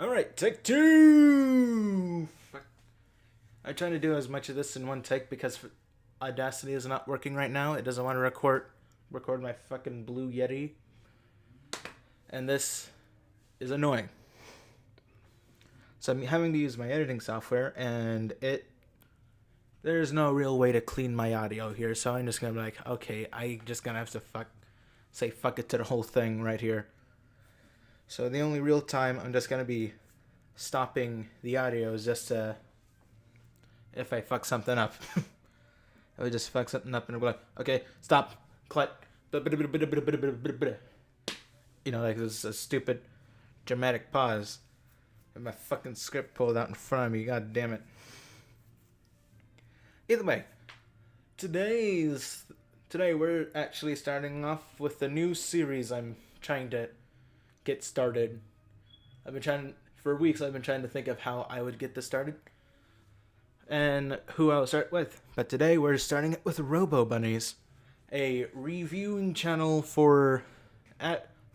Alright, take two! Fuck. I'm trying to do as much of this in one take because Audacity is not working right now. It doesn't want to record my fucking Blue Yeti. And this is annoying. So I'm having to use my editing software, and there's no real way to clean my audio here, so I'm just gonna be like, okay, I just gonna have to say fuck it to the whole thing right here. So the only real time I'm just gonna be stopping the audio is just if I fuck something up. I would just fuck something up and I'd be like, okay, stop, cut, you know, like this a stupid dramatic pause. And my fucking script pulled out in front of me, god damn it. Either way, today we're actually starting off with a new series I'm trying to get started. For weeks I've been trying to think of how I would get this started and who I'll start with. But today we're starting it with Robobuddies, a reviewing channel for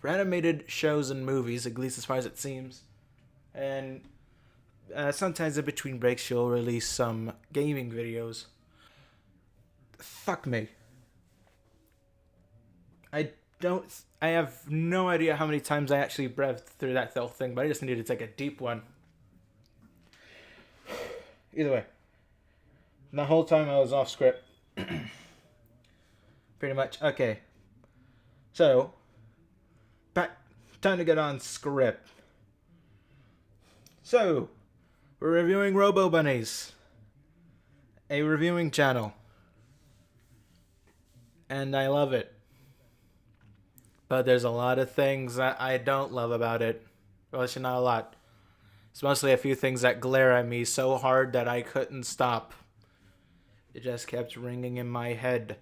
animated shows and movies, at least as far as it seems. And sometimes in between breaks she'll release some gaming videos. Fuck me. I have no idea how many times I actually breathed through that whole thing, but I just needed to take a deep one. Either way, the whole time I was off script. Pretty much. Okay. So, time to get on script. So, we're reviewing Robobuddies, a reviewing channel. And I love it. But there's a lot of things that I don't love about it. Well, actually not a lot. It's mostly a few things that glare at me so hard that I couldn't stop. It just kept ringing in my head.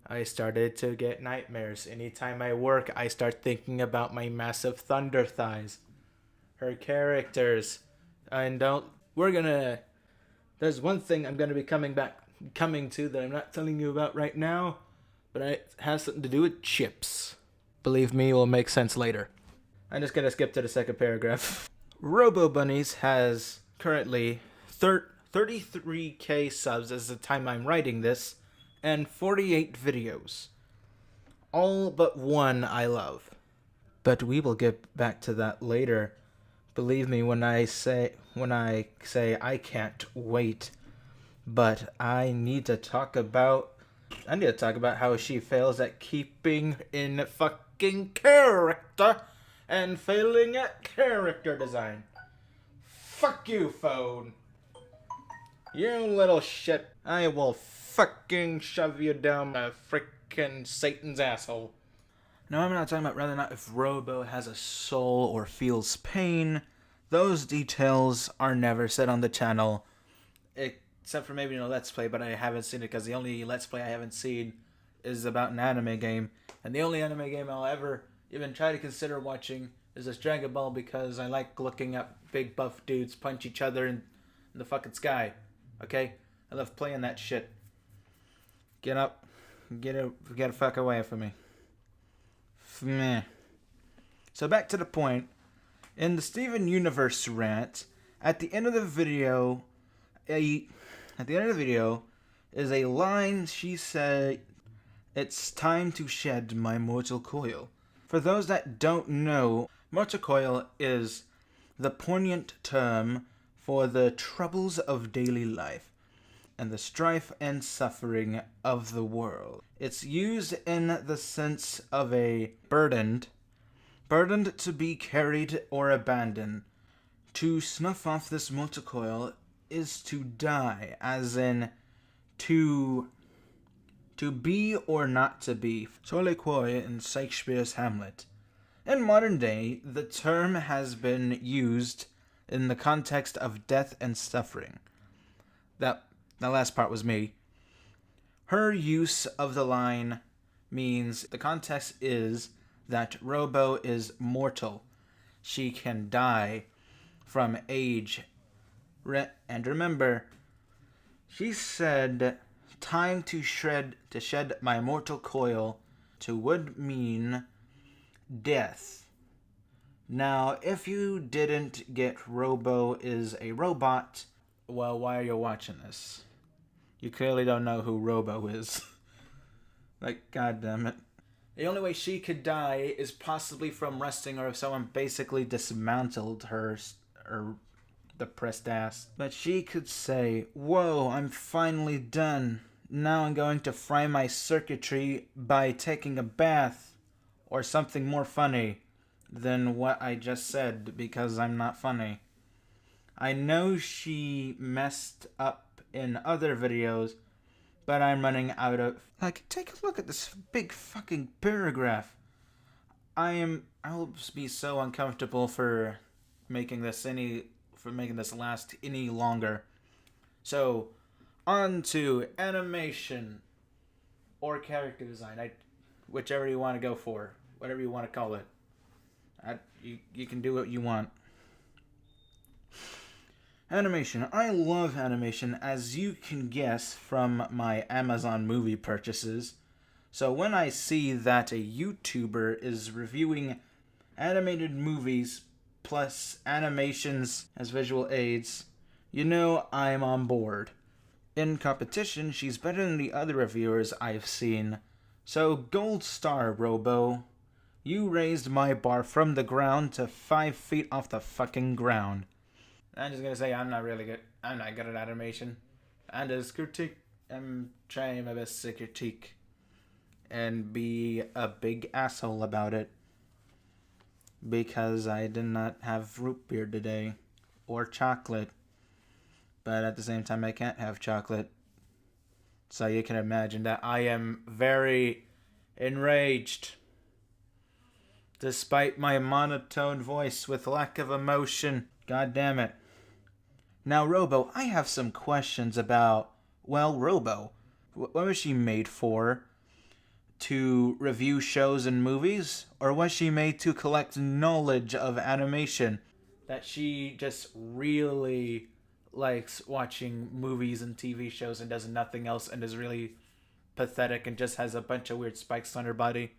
I started to get nightmares. Anytime I work, I start thinking about my massive thunder thighs. Her characters. There's one thing I'm gonna be coming to that I'm not telling you about right now, but it has something to do with chips. Believe me, it will make sense later. I'm just gonna skip to the second paragraph. Robobuddies has currently 33k subs as the time I'm writing this, and 48 videos. All but one I love. But we will get back to that later. Believe me when I say I can't wait. But I need to talk about how she fails at keeping in fucking character and failing at character design. Fuck you, phone. You little shit. I will fucking shove you down my frickin' Satan's asshole. No, I'm not talking about whether or not if Robo has a soul or feels pain. Those details are never said on the channel. Except for maybe in a Let's Play, but I haven't seen it because the only Let's Play I haven't seen is about an anime game. And the only anime game I'll ever even try to consider watching is this Dragon Ball because I like looking at big buff dudes punch each other in the fucking sky. Okay? I love playing that shit. Get up. Get the fuck away from me. Meh. So back to the point. In the Steven Universe rant, at the end of the video is a line she said, "It's time to shed my mortal coil." For those that don't know, mortal coil is the poignant term for the troubles of daily life and the strife and suffering of the world. It's used in the sense of a burdened to be carried or abandoned. To snuff off this mortal coil is to die, as in to be or not to be. Sole quo in Shakespeare's Hamlet. In modern day, the term has been used in the context of death and suffering. The last part was me. Her use of the line means the context is that Robo is mortal. She can die from age. And remember, she said, "Time to shed my mortal coil," would mean death. Now, if you didn't get Robo is a robot, well, why are you watching this? You clearly don't know who Robo is. Like, goddammit. The only way she could die is possibly from resting or if someone basically dismantled her depressed ass. But she could say, "Whoa, I'm finally done. Now I'm going to fry my circuitry by taking a bath." Or something more funny than what I just said, because I'm not funny. I know she messed up in other videos, but I'm running out of... Like, take a look at this big fucking paragraph. I'll be so uncomfortable for making this last any longer. So, on to animation or character design, whichever you want to go for, whatever you want to call it. You can do what you want. Animation. I love animation, as you can guess from my Amazon movie purchases. So when I see that a YouTuber is reviewing animated movies plus animations as visual aids, you know I'm on board. In competition, she's better than the other reviewers I've seen. So gold star, Robo. You raised my bar from the ground to 5 feet off the fucking ground. I'm just gonna say I'm not really good. I'm not good at animation. I'm trying my best to critique and be a big asshole about it. Because I did not have root beer today. Or chocolate. But at the same time I can't have chocolate. So you can imagine that I am very enraged. Despite my monotone voice with lack of emotion. God damn it. Now, Robo, I have some questions about, well, Robo. What was she made for? To review shows and movies? Or was she made to collect knowledge of animation? That she just really likes watching movies and TV shows and does nothing else and is really pathetic and just has a bunch of weird spikes on her body.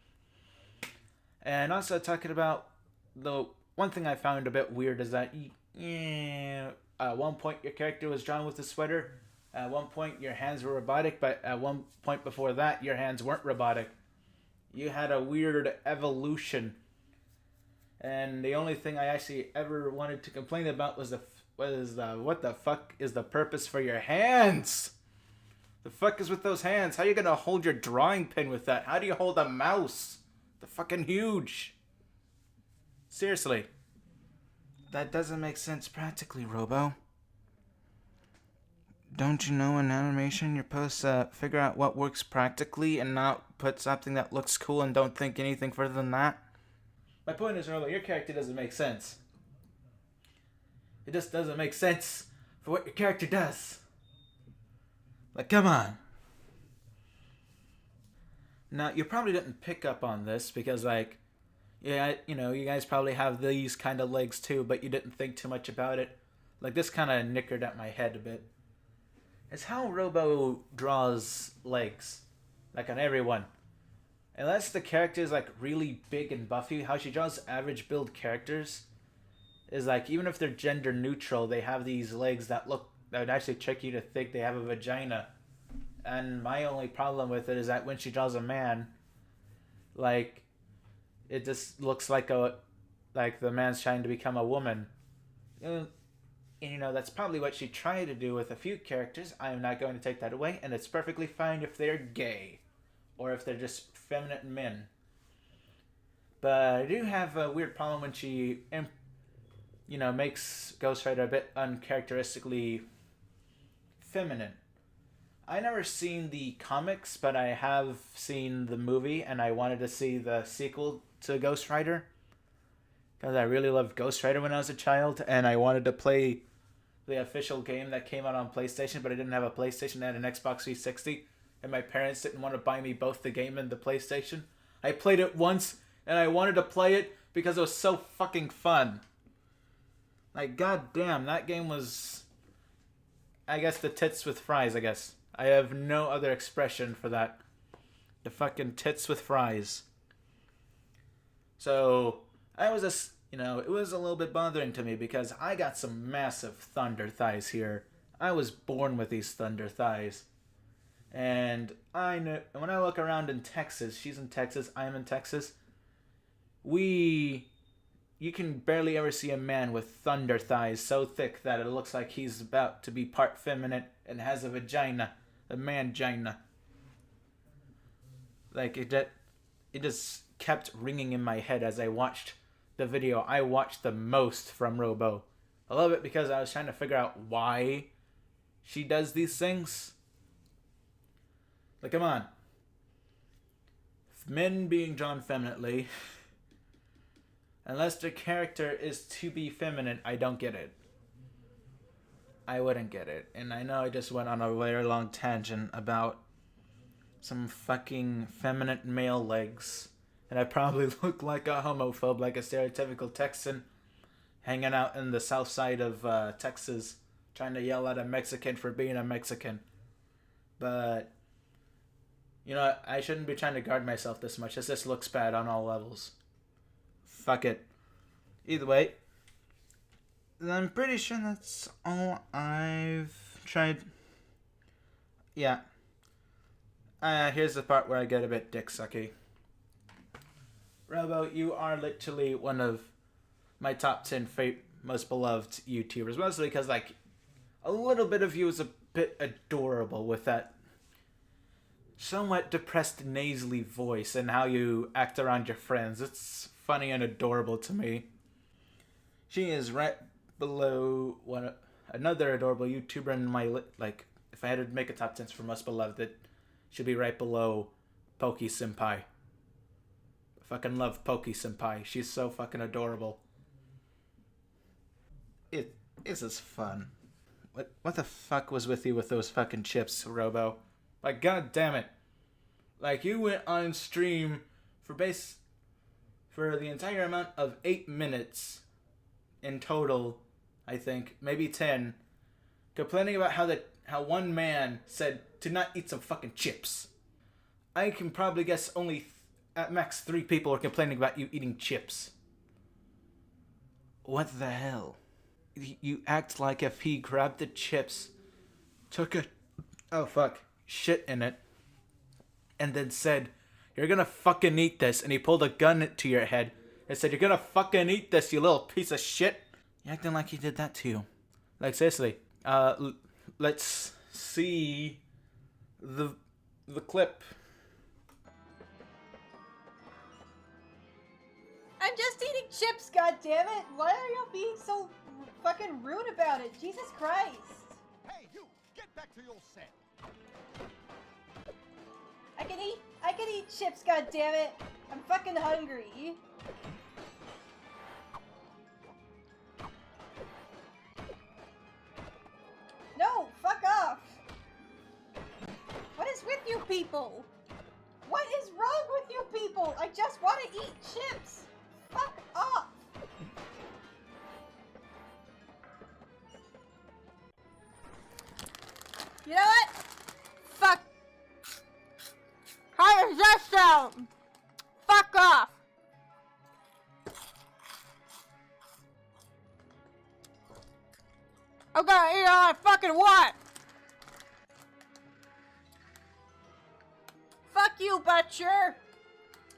And also talking about the one thing I found a bit weird is that at one point your character was drawn with a sweater. At one point your hands were robotic, but at one point before that your hands weren't robotic. You had a weird evolution. And the only thing I actually ever wanted to complain about was what the fuck is the purpose for your hands? The fuck is with those hands? How are you gonna hold your drawing pen with that? How do you hold a mouse? They're fucking huge. Seriously. That doesn't make sense practically, Robo. Don't you know in animation you're supposed to figure out what works practically and not put something that looks cool and don't think anything further than that? My point is, Robo, your character doesn't make sense. It just doesn't make sense for what your character does. Like, come on. Now, you probably didn't pick up on this because, like, yeah, you know, you guys probably have these kind of legs too, but you didn't think too much about it. Like, this kind of nickered at my head a bit. It's how Robo draws legs. Like, on everyone. Unless the character is, like, really big and buffy, how she draws average build characters is, like, even if they're gender neutral, they have these legs that would actually trick you to think they have a vagina. And my only problem with it is that when she draws a man, like, it just looks like the man's trying to become a woman. And, you know, that's probably what she tried to do with a few characters. I am not going to take that away, and it's perfectly fine if they're gay. Or if they're just feminine men. But I do have a weird problem when she, you know, makes Ghost Rider a bit uncharacteristically feminine. I never seen the comics, but I have seen the movie, and I wanted to see the sequel to Ghost Rider. Because I really loved Ghost Rider when I was a child, and I wanted to play the official game that came out on PlayStation, but I didn't have a PlayStation, I had an Xbox 360, and my parents didn't want to buy me both the game and the PlayStation. I played it once, and I wanted to play it because it was so fucking fun. Like, goddamn, that game was, I guess, the tits with fries, I guess. I have no other expression for that. The fucking tits with fries. So, I was just, You know, it was a little bit bothering to me because I got some massive thunder thighs here. I was born with these thunder thighs. And I know when I look around in Texas, she's in Texas, I'm in Texas. You can barely ever see a man with thunder thighs so thick that it looks like he's about to be part feminine and has a vagina, a mangina. Like it just kept ringing in my head as I watched the video I watched the most from Robo. I love it because I was trying to figure out why she does these things. Like, come on. Men being drawn femininely, unless the character is to be feminine, I don't get it. I wouldn't get it. And I know I just went on a very long tangent about some fucking feminine male legs. And I probably look like a homophobe, like a stereotypical Texan hanging out in the south side of Texas, trying to yell at a Mexican for being a Mexican. But, you know, I shouldn't be trying to guard myself this much. This just looks bad on all levels. Fuck it. Either way, I'm pretty sure that's all I've tried. Yeah. Here's the part where I get a bit dick sucky. Robo, you are literally one of my top 10 most beloved YouTubers. Mostly because, like, a little bit of you is a bit adorable with that somewhat depressed nasally voice and how you act around your friends. It's funny and adorable to me. She is right below another adorable YouTuber in my like. If I had to make a top 10 for most beloved, it should be right below Pokey Senpai. I fucking love Pokey Senpai. She's so fucking adorable. This is fun. What the fuck was with you with those fucking chips, Robo? Like, god damn it. Like, you went on stream for the entire amount of 8 minutes in total, I think, maybe 10, complaining about how one man said to not eat some fucking chips. I can probably guess only at max 3 people are complaining about you eating chips. What the hell? You act like if he grabbed the chips, took a shit in it, and then said, "You're gonna fucking eat this," and he pulled a gun to your head and said, "You're gonna fucking eat this, you little piece of shit." You acting like he did that to you. Like, seriously. Let's see the clip. I'm just eating chips, goddammit! Why are you being so fucking rude about it? Jesus Christ! Hey, you! Get back to your set! I can eat chips, goddammit! I'm fucking hungry. No, fuck off! What is with you people? What is wrong with you people? I just want to eat chips! Fuck off! You know what? Fuck. How does that sound? Fuck off! I'm gonna eat all I fucking want! Fuck you, Butcher!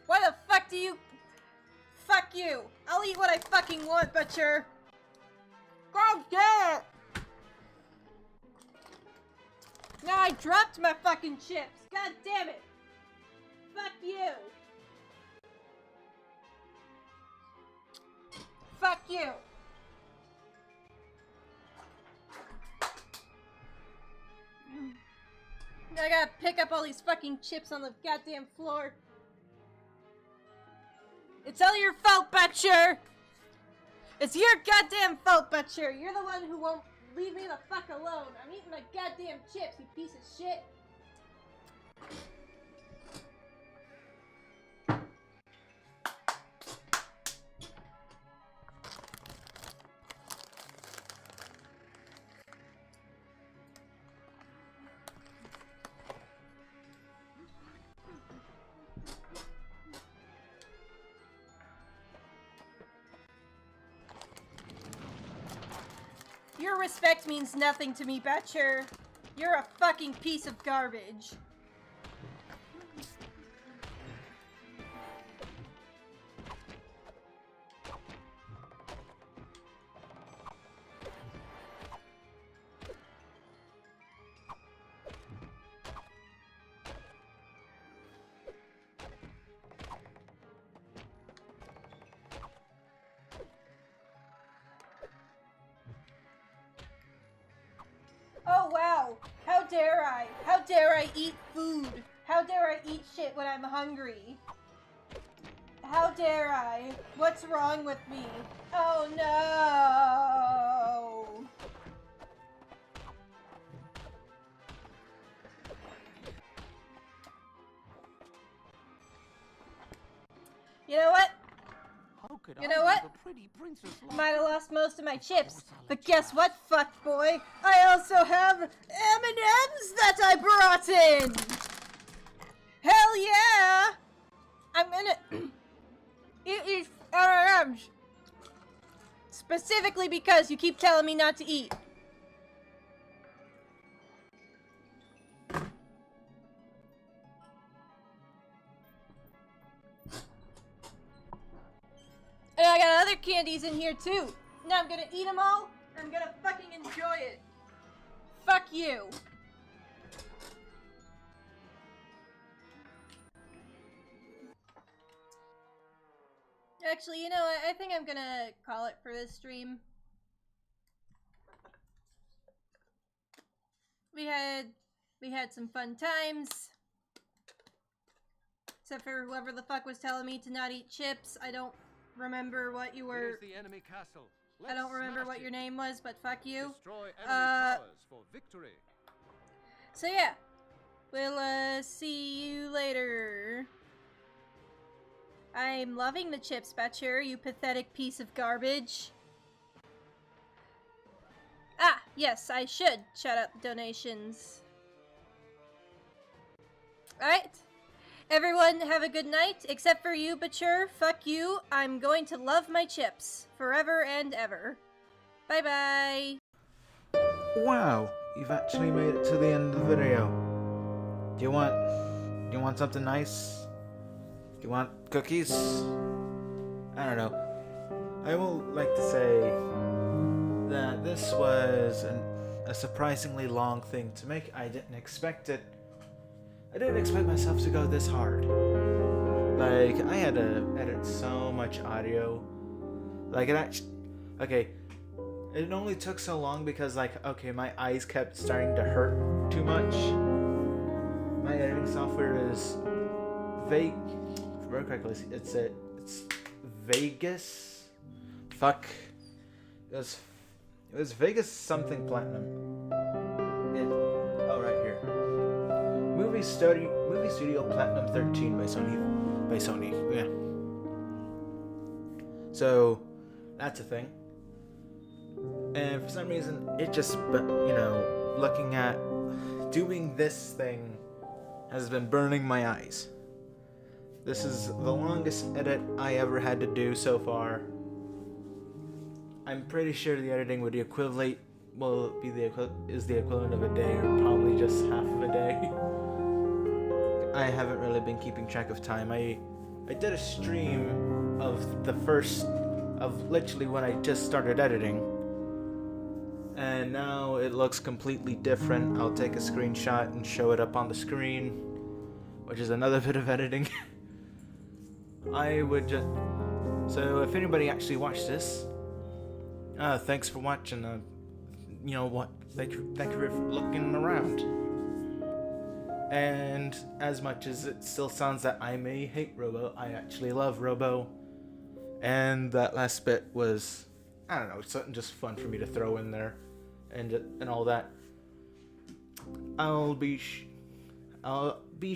Why the fuck do you... Fuck you! I'll eat what I fucking want, Butcher! God damn it! Now I dropped my fucking chips! God damn it! Fuck you! Fuck you! I gotta pick up all these fucking chips on the goddamn floor. It's all your fault, Butcher! It's your goddamn fault, Butcher! You're the one who won't leave me the fuck alone. I'm eating my goddamn chips, you piece of shit! Your respect means nothing to me, Betcher. You're a fucking piece of garbage. Oh wow, how dare I? How dare I eat food? How dare I eat shit when I'm hungry? How dare I? What's wrong with me? Oh no! You know what? You know what? Might have lost most of my chips, but guess what, fuckboy? I also have M&Ms that I brought in! Hell yeah! I'm gonna eat these M&Ms. Specifically because you keep telling me not to eat. And I got other candies in here too. Now I'm gonna eat them all, and I'm gonna fucking enjoy it. Fuck you. Actually, you know what? I think I'm gonna call it for this stream. We had some fun times. Except for whoever the fuck was telling me to not eat chips. I don't remember what you were. The enemy castle. I don't remember what your name was, but fuck you. Destroy enemy towers for victory. So yeah, we'll see you later. I'm loving the chips, Betcher, you pathetic piece of garbage. Ah, yes, I should shut up donations. Alright. Everyone have a good night, except for you, Betcher. Fuck you. I'm going to love my chips. Forever and ever. Bye-bye. Wow, you've actually made it to the end of the video. Do you want something nice? Do you want cookies? I don't know. I will like to say that this was a surprisingly long thing to make. I didn't expect it. I didn't expect myself to go this hard. Like, I had to edit so much audio. Like, okay, it only took so long because, like, okay, my eyes kept starting to hurt too much. My editing software is vague. If I remember correctly, it's Vegas. Fuck. It was Vegas something Platinum. Oh, right here. Movie Studio Platinum 13 by Sony. Yeah. So that's a thing. And for some reason, it just, looking at doing this thing has been burning my eyes. This is the longest edit I ever had to do so far. I'm pretty sure the editing would equivalent is the equivalent of a day, or probably just half of a day. I haven't really been keeping track of time. I did a stream of the first of literally when I just started editing, and now it looks completely different. I'll take a screenshot and show it up on the screen, which is another bit of editing. So if anybody actually watched this, thanks for watching. Thank you for looking around. And as much as it still sounds that I may hate Robo, I actually love Robo. And that last bit was, I don't know, something just fun for me to throw in there, and all that. I'll make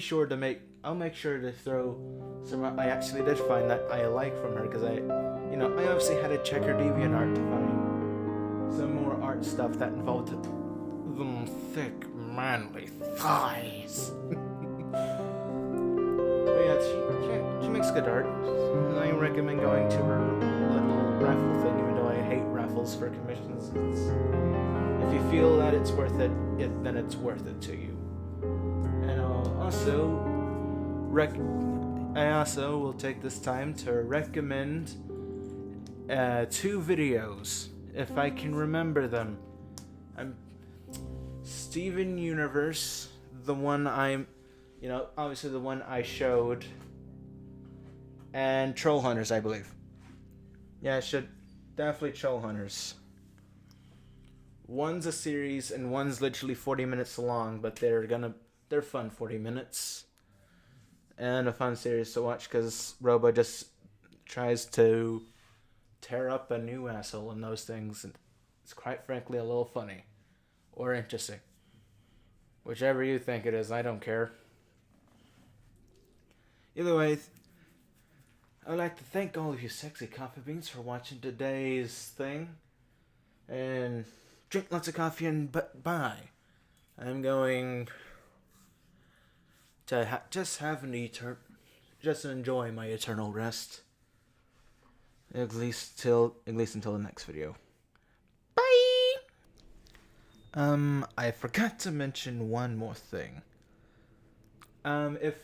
sure to throw some I actually did find that I like from her, because I obviously had to check her DeviantArt to find some more art stuff that involved them thick, manly thighs. But yeah, she makes good art. And I recommend going to her little raffle thing, even though I hate raffles. raffles for commissions. If you feel that it's worth it, then it's worth it to you. And I also will take this time to recommend 2 videos, if I can remember them. Steven Universe, the one obviously the one I showed, and Troll Hunters, I believe. Yeah, I should definitely Troll Hunters. One's a series and one's literally 40 minutes long, but they're fun 40 minutes. And a fun series to watch because Robo just tries to tear up a new asshole and those things, and it's quite frankly a little funny or interesting. Whichever you think it is, I don't care. Either way, I'd like to thank all of you sexy coffee beans for watching today's thing. And drink lots of coffee and bye. I'm going to just enjoy my eternal rest. At least until the next video. Bye! I forgot to mention one more thing. If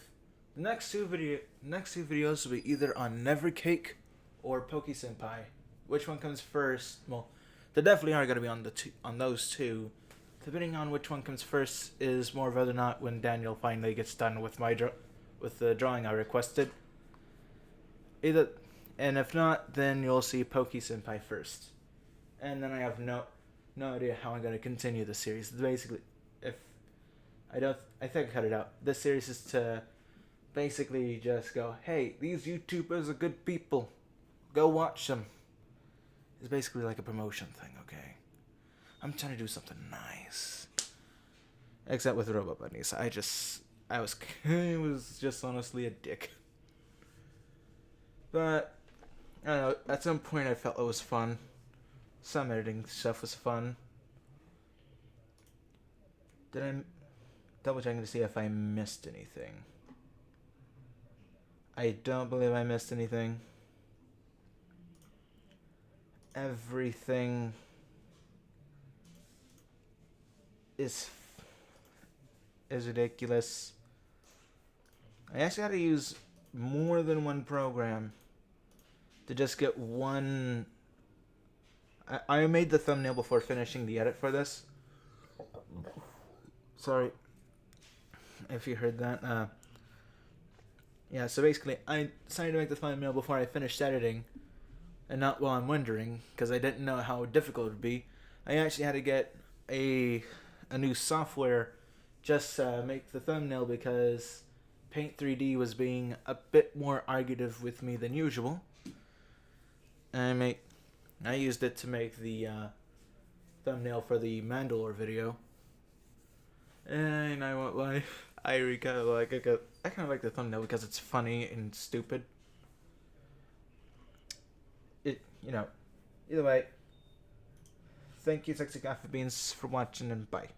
the next two videos will be either on Never Cake or Poke Senpai. Which one comes first? Well, they definitely are going to be on those two. Depending on which one comes first is more whether or not when Daniel finally gets done with with the drawing I requested. And if not, then you'll see Poke Senpai first. And then I have no idea how I'm going to continue the series. Basically, I think I cut it out. This series is to basically just go, hey, these YouTubers are good people. Go watch them. It's basically like a promotion thing, okay? I'm trying to do something nice. Except with Robobuddies. I was just honestly a dick. But, I don't know, at some point I felt it was fun. Some editing stuff was fun. Did I double checking to see if I missed anything? I don't believe I missed anything. Everything is ridiculous. I actually had to use more than one program to just get one. I made the thumbnail before finishing the edit for this. Sorry if you heard that. Yeah, so basically I decided to make the thumbnail before I finished editing, and not while I'm wondering, because I didn't know how difficult it would be. I actually had to get a new software just to make the thumbnail because Paint 3D was being a bit more argumentative with me than usual. And I used it to make the thumbnail for the Mandalore video. And I won't lie, I kind of like the thumbnail because it's funny and stupid. Either way, thank you, Sexy Coffee Beans, for watching, and bye.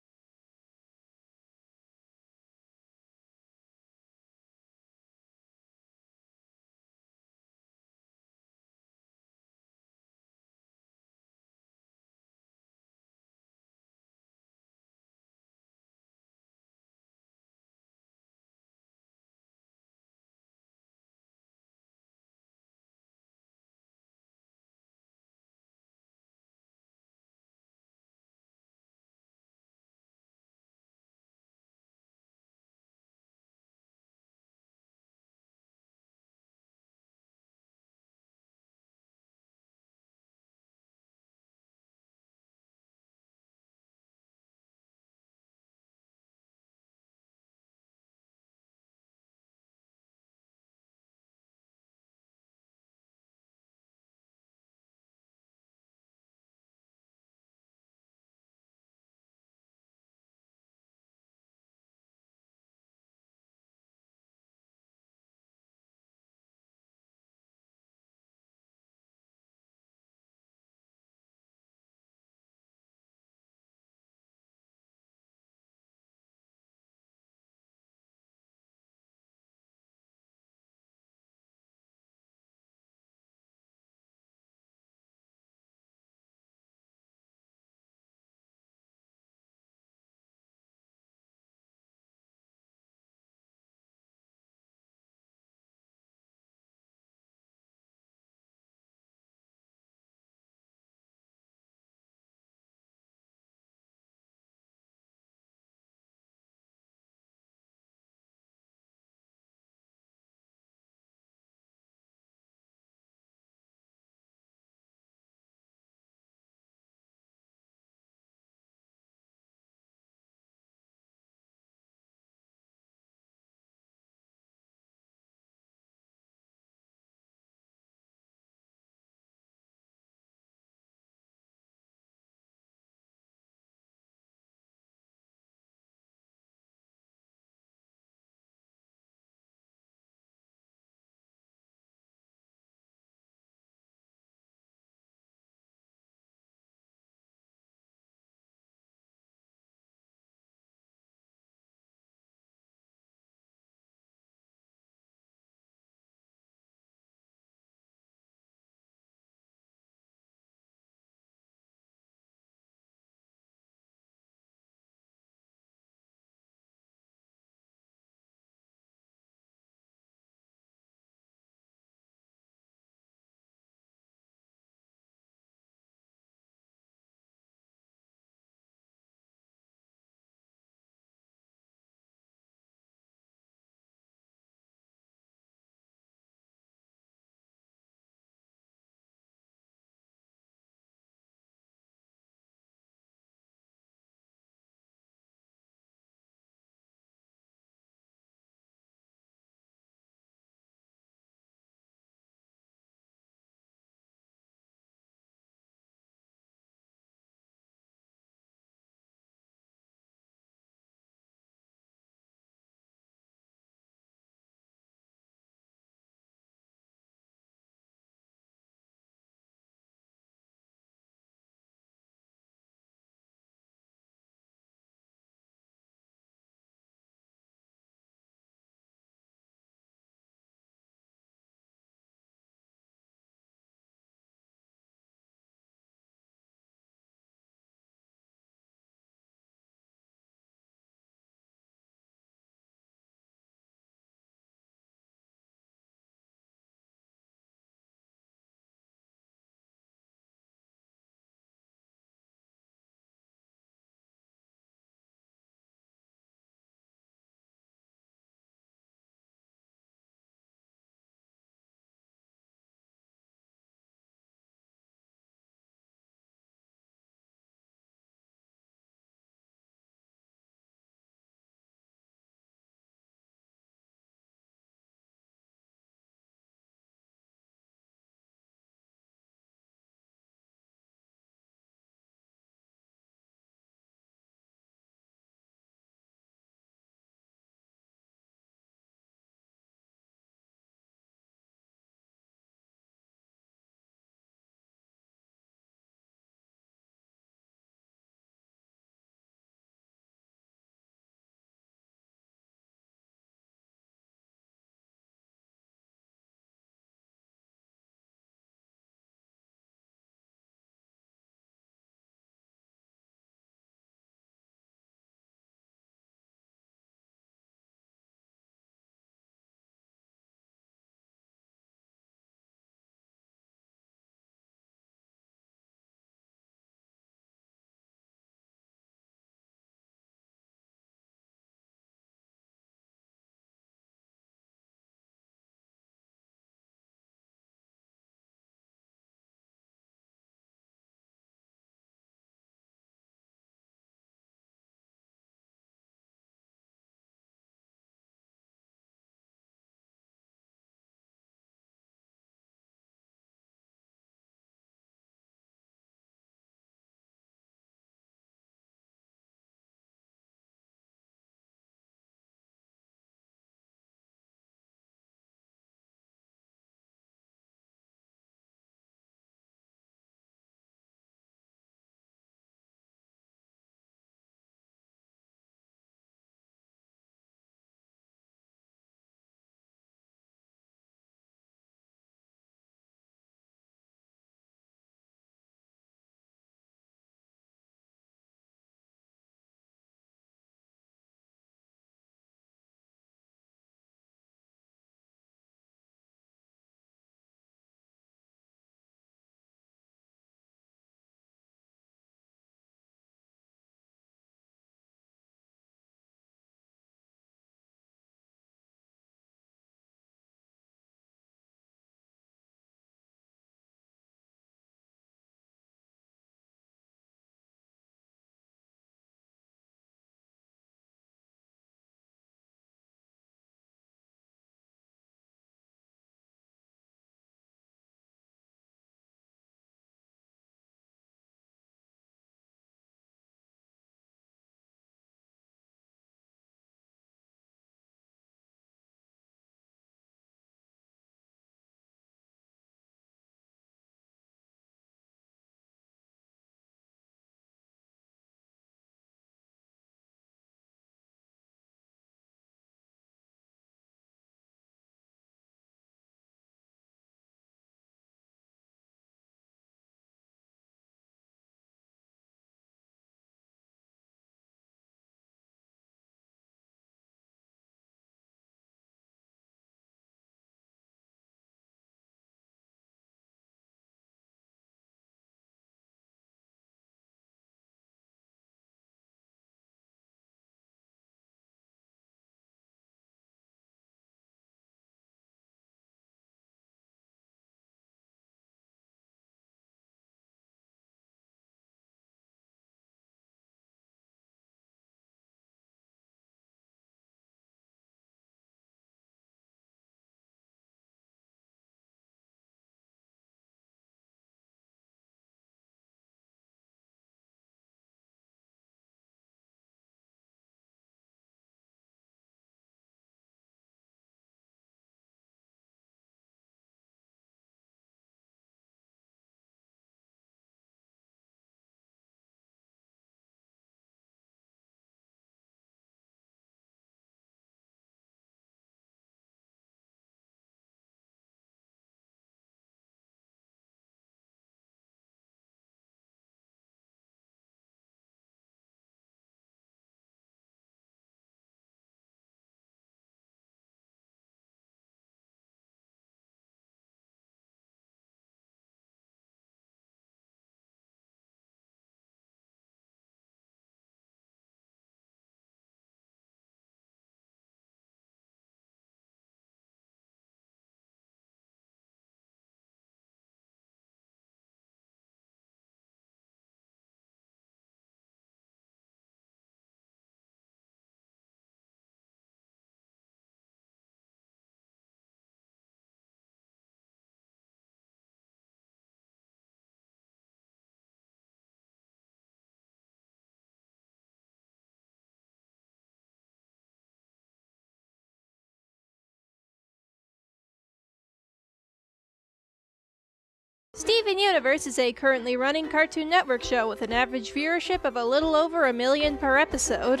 Steven Universe is a currently running Cartoon Network show with an average viewership of a little over 1 million per episode.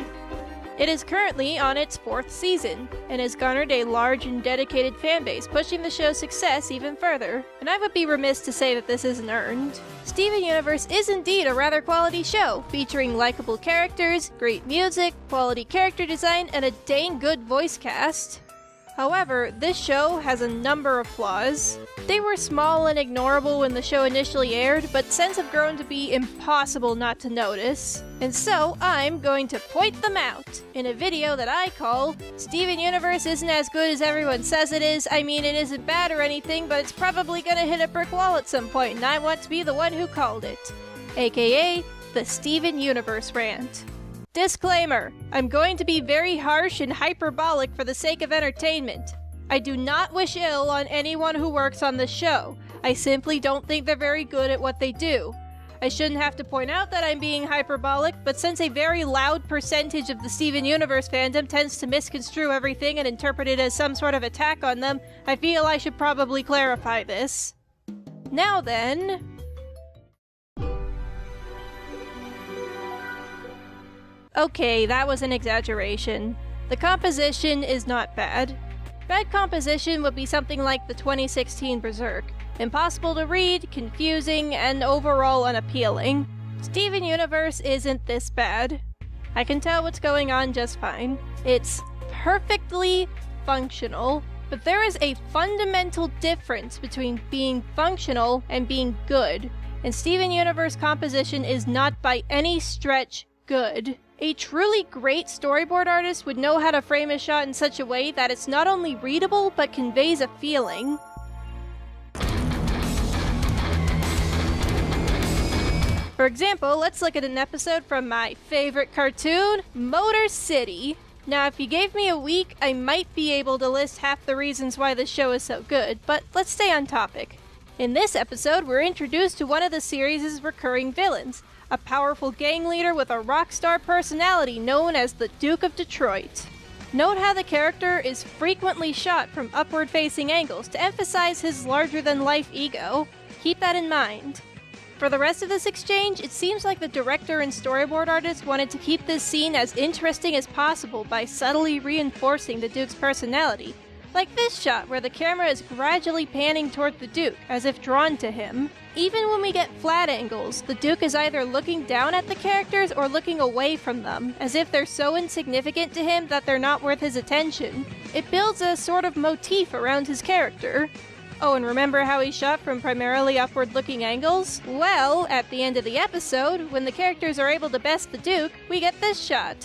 It is currently on its 4th season, and has garnered a large and dedicated fanbase, pushing the show's success even further, and I would be remiss to say that this isn't earned. Steven Universe is indeed a rather quality show, featuring likable characters, great music, quality character design, and a dang good voice cast. However, this show has a number of flaws. They were small and ignorable when the show initially aired, but since have grown to be impossible not to notice. And so, I'm going to point them out in a video that I call Steven Universe Isn't As Good As Everyone Says It Is. I mean, it isn't bad or anything, but it's probably gonna hit a brick wall at some point, and I want to be the one who called it. AKA, the Steven Universe Rant. Disclaimer: I'm going to be very harsh and hyperbolic for the sake of entertainment. I do not wish ill on anyone who works on this show. I simply don't think they're very good at what they do. I shouldn't have to point out that I'm being hyperbolic, but since a very loud percentage of the Steven Universe fandom tends to misconstrue everything and interpret it as some sort of attack on them, I feel I should probably clarify this. Now then... Okay, that was an exaggeration. The composition is not bad. Bad composition would be something like the 2016 Berserk. Impossible to read, confusing, and overall unappealing. Steven Universe isn't this bad. I can tell what's going on just fine. It's perfectly functional, but there is a fundamental difference between being functional and being good, and Steven Universe composition is not by any stretch good. A truly great storyboard artist would know how to frame a shot in such a way that it's not only readable, but conveys a feeling. For example, let's look at an episode from my favorite cartoon, Motor City. Now, if you gave me a week, I might be able to list half the reasons why this show is so good, but let's stay on topic. In this episode, we're introduced to one of the series' recurring villains, a powerful gang leader with a rock star personality known as the Duke of Detroit. Note how the character is frequently shot from upward-facing angles to emphasize his larger-than-life ego. Keep that in mind. For the rest of this exchange, it seems like the director and storyboard artist wanted to keep this scene as interesting as possible by subtly reinforcing the Duke's personality, like this shot where the camera is gradually panning toward the Duke, as if drawn to him. Even when we get flat angles, the Duke is either looking down at the characters or looking away from them, as if they're so insignificant to him that they're not worth his attention. It builds a sort of motif around his character. Oh, and remember how he's shot from primarily upward-looking angles? Well, at the end of the episode, when the characters are able to best the Duke, we get this shot.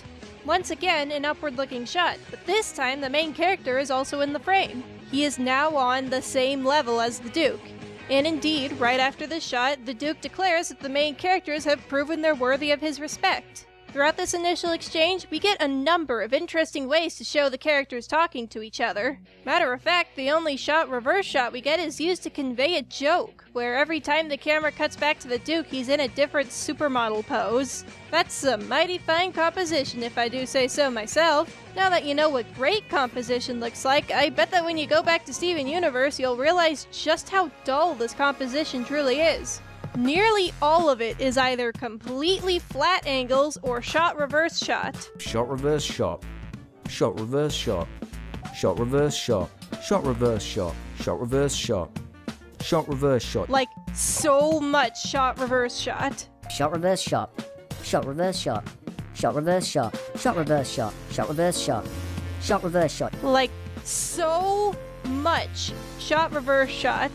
Once again, an upward-looking shot, but this time the main character is also in the frame. He is now on the same level as the Duke. And indeed, right after this shot, the Duke declares that the main characters have proven they're worthy of his respect. Throughout this initial exchange, we get a number of interesting ways to show the characters talking to each other. Matter of fact, the only reverse shot we get is used to convey a joke, where every time the camera cuts back to the Duke, he's in a different supermodel pose. That's a mighty fine composition, if I do say so myself. Now that you know what great composition looks like, I bet that when you go back to Steven Universe, you'll realize just how dull this composition truly is. Nearly all of it is either completely flat angles or shot reverse shot. Shot reverse shot. Shot reverse shot. Shot reverse shot. Shot reverse shot. Shot reverse shot. Shot reverse shot. Like, so much shot reverse shot. Shot reverse shot. Shot reverse shot. Shot reverse shot. Shot reverse shot. Shot reverse shot. Shot reverse shot. Like, so much shot reverse shot.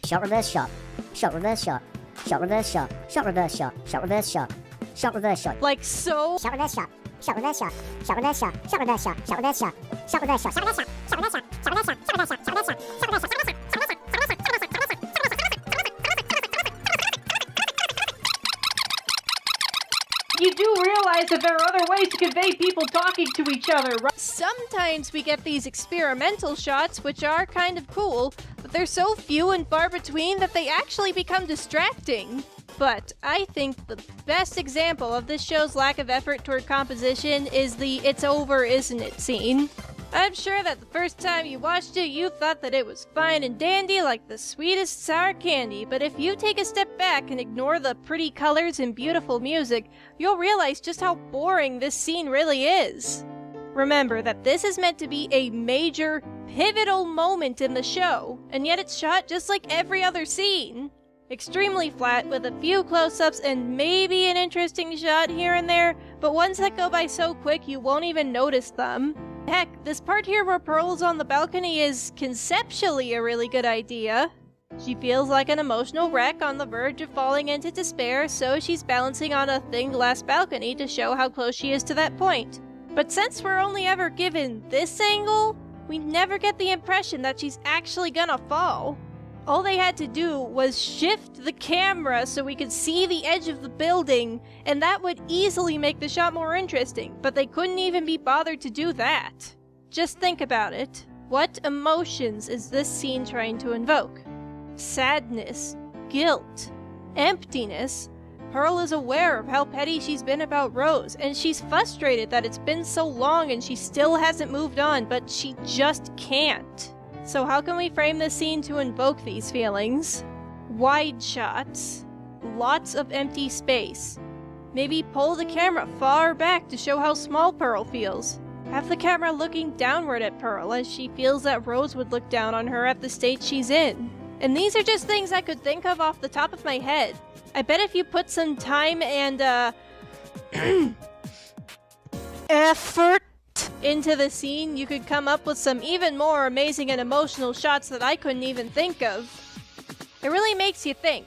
Shot reverse shot. Shot reverse shot. Shot reverse shot. Shot reverse shot. Shot reverse shot. Shot reverse shot. Like so. Shot reverse shot. Shot reverse shot. Shot reverse shot. Shot reverse shot. Shot reverse shot. Shot reverse shot. Shot reverse shot. Shot reverse shot. Shot reverse shot. Shot reverse shot. Shot reverse shot. Shot reverse shot. You do realize that there are other ways to convey people talking to each other, right? Sometimes we get these experimental shots, which are kind of cool, but they're so few and far between that they actually become distracting. But I think the best example of this show's lack of effort toward composition is the "it's over, isn't it" scene. I'm sure that the first time you watched it, you thought that it was fine and dandy like the sweetest sour candy, but if you take a step back and ignore the pretty colors and beautiful music, you'll realize just how boring this scene really is. Remember that this is meant to be a major, pivotal moment in the show, and yet it's shot just like every other scene. Extremely flat, with a few close-ups and maybe an interesting shot here and there, but ones that go by so quick you won't even notice them. Heck, this part here where Pearl's on the balcony is conceptually a really good idea. She feels like an emotional wreck on the verge of falling into despair, so she's balancing on a thin glass balcony to show how close she is to that point. But since we're only ever given this angle, we never get the impression that she's actually gonna fall. All they had to do was shift the camera so we could see the edge of the building, and that would easily make the shot more interesting, but they couldn't even be bothered to do that. Just think about it. What emotions is this scene trying to invoke? Sadness, guilt, emptiness. Pearl is aware of how petty she's been about Rose, and she's frustrated that it's been so long and she still hasn't moved on, but she just can't. So how can we frame this scene to invoke these feelings? Wide shots. Lots of empty space. Maybe pull the camera far back to show how small Pearl feels. Have the camera looking downward at Pearl as she feels that Rose would look down on her at the state she's in. And these are just things I could think of off the top of my head. I bet if you put some time and, effort into the scene, you could come up with some even more amazing and emotional shots that I couldn't even think of. It really makes you think.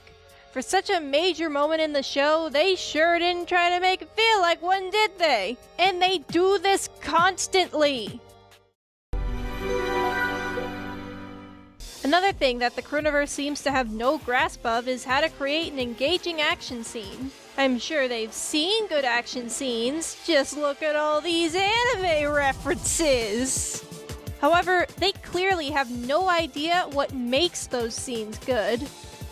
For such a major moment in the show, they sure didn't try to make it feel like one, did they? And they do this constantly! Another thing that the Crewniverse seems to have no grasp of is how to create an engaging action scene. I'm sure they've seen good action scenes, just look at all these anime references! However, they clearly have no idea what makes those scenes good.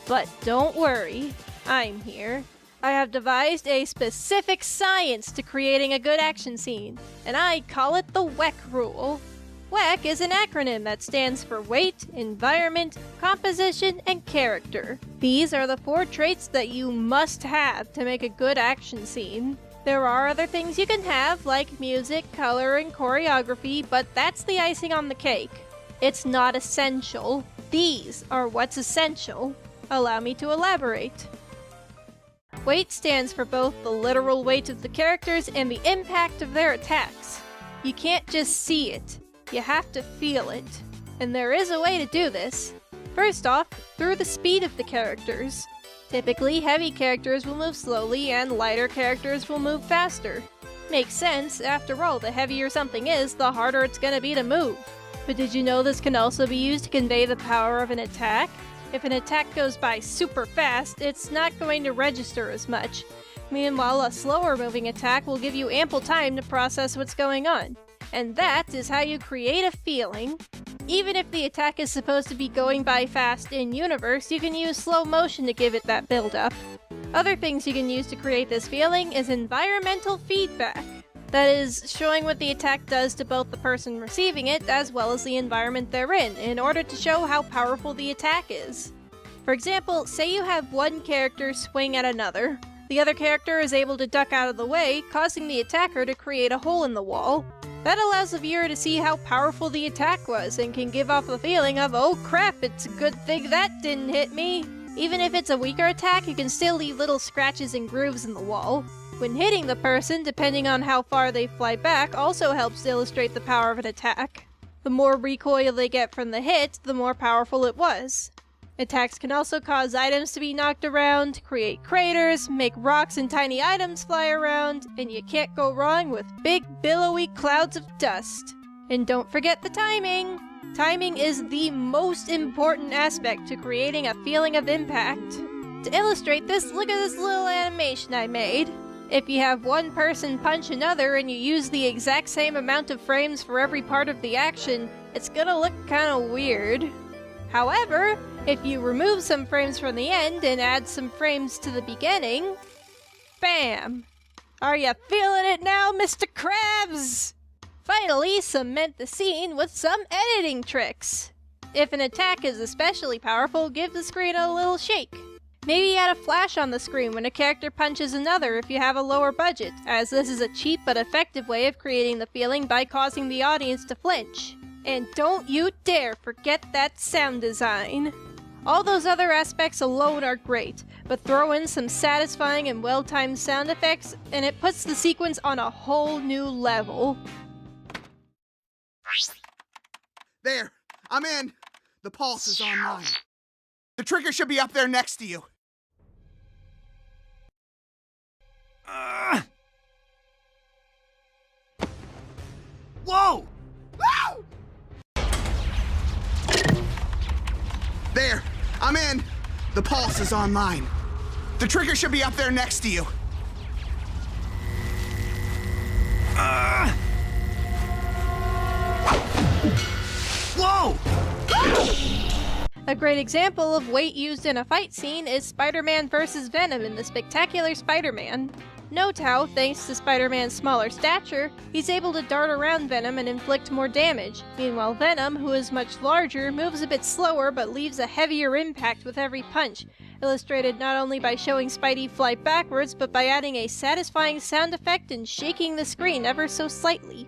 But don't worry, I'm here. I have devised a specific science to creating a good action scene, and I call it the WEC rule. WEC is an acronym that stands for Weight, Environment, Composition, and Character. These are the 4 traits that you must have to make a good action scene. There are other things you can have, like music, color, and choreography, but that's the icing on the cake. It's not essential. These are what's essential. Allow me to elaborate. Weight stands for both the literal weight of the characters and the impact of their attacks. You can't just see it. You have to feel it. And there is a way to do this. First off, through the speed of the characters. Typically, heavy characters will move slowly and lighter characters will move faster. Makes sense, after all, the heavier something is, the harder it's gonna be to move. But did you know this can also be used to convey the power of an attack? If an attack goes by super fast, it's not going to register as much. Meanwhile, a slower moving attack will give you ample time to process what's going on. And that is how you create a feeling. Even if the attack is supposed to be going by fast in universe, you can use slow motion to give it that build-up. Other things you can use to create this feeling is environmental feedback. That is, showing what the attack does to both the person receiving it as well as the environment they're in order to show how powerful the attack is. For example, say you have one character swing at another. The other character is able to duck out of the way, causing the attacker to create a hole in the wall. That allows the viewer to see how powerful the attack was and can give off the feeling of, oh crap, it's a good thing that didn't hit me. Even if it's a weaker attack, you can still leave little scratches and grooves in the wall. When hitting the person, depending on how far they fly back, also helps to illustrate the power of an attack. The more recoil they get from the hit, the more powerful it was. Attacks can also cause items to be knocked around, create craters, make rocks and tiny items fly around, and you can't go wrong with big, billowy clouds of dust. And don't forget the timing! Timing is the most important aspect to creating a feeling of impact. To illustrate this, look at this little animation I made. If you have one person punch another and you use the exact same amount of frames for every part of the action, it's gonna look kinda weird. However, if you remove some frames from the end and add some frames to the beginning, bam! Are you feeling it now, Mr. Krabs? Finally, cement the scene with some editing tricks. If an attack is especially powerful, give the screen a little shake. Maybe add a flash on the screen when a character punches another if you have a lower budget, as this is a cheap but effective way of creating the feeling by causing the audience to flinch. And don't you dare forget that sound design! All those other aspects alone are great, but throw in some satisfying and well-timed sound effects, and it puts the sequence on a whole new level. There, I'm in. The pulse is online. The trigger should be up there next to you. Whoa! Woo! There, I'm in. The pulse is online. The trigger should be up there next to you. Whoa! A great example of weight used in a fight scene is Spider-Man vs. Venom in The Spectacular Spider-Man. Note how, thanks to Spider-Man's smaller stature, he's able to dart around Venom and inflict more damage. Meanwhile, Venom, who is much larger, moves a bit slower but leaves a heavier impact with every punch, illustrated not only by showing Spidey fly backwards, but by adding a satisfying sound effect and shaking the screen ever so slightly.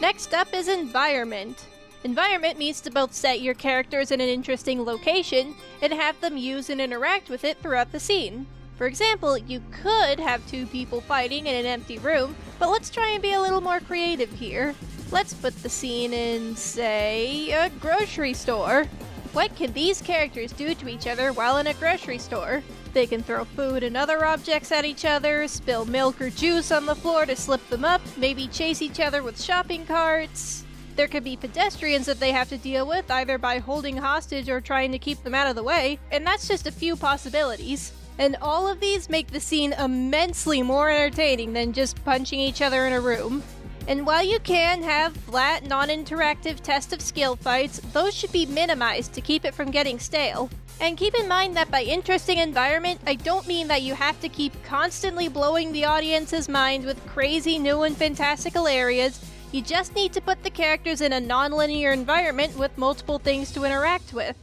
Next up is environment. Environment means to both set your characters in an interesting location and have them use and interact with it throughout the scene. For example, you could have two people fighting in an empty room, but let's try and be a little more creative here. Let's put the scene in, say, a grocery store. What can these characters do to each other while in a grocery store? They can throw food and other objects at each other, spill milk or juice on the floor to slip them up, maybe chase each other with shopping carts. There could be pedestrians that they have to deal with, either by holding hostage or trying to keep them out of the way, and that's just a few possibilities. And all of these make the scene immensely more entertaining than just punching each other in a room. And while you can have flat, non-interactive test of skill fights, those should be minimized to keep it from getting stale. And keep in mind that by interesting environment, I don't mean that you have to keep constantly blowing the audience's mind with crazy new and fantastical areas. You just need to put the characters in a non-linear environment with multiple things to interact with.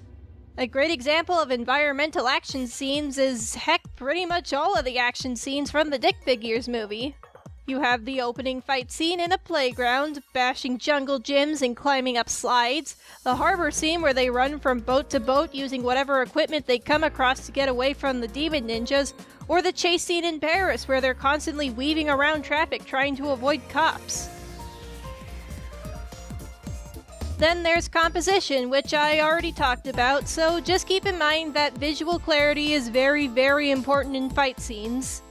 A great example of environmental action scenes is, heck, pretty much all of the action scenes from the Dick Figures movie. You have the opening fight scene in a playground, bashing jungle gyms and climbing up slides, the harbor scene where they run from boat to boat using whatever equipment they come across to get away from the demon ninjas, or the chase scene in Paris where they're constantly weaving around traffic trying to avoid cops. Then there's composition, which I already talked about, so just keep in mind that visual clarity is very, very important in fight scenes.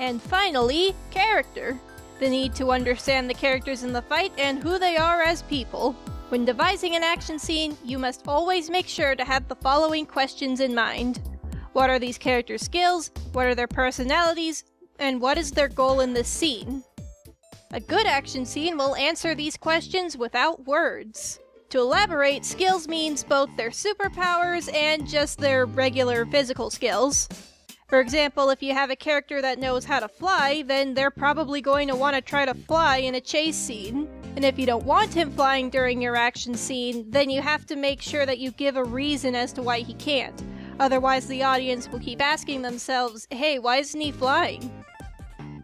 And finally, character. The need to understand the characters in the fight and who they are as people. When devising an action scene, you must always make sure to have the following questions in mind. What are these characters' skills? What are their personalities? And what is their goal in this scene? A good action scene will answer these questions without words. To elaborate, skills means both their superpowers and just their regular physical skills. For example, if you have a character that knows how to fly, then they're probably going to want to try to fly in a chase scene. And if you don't want him flying during your action scene, then you have to make sure that you give a reason as to why he can't. Otherwise, the audience will keep asking themselves, hey, why isn't he flying?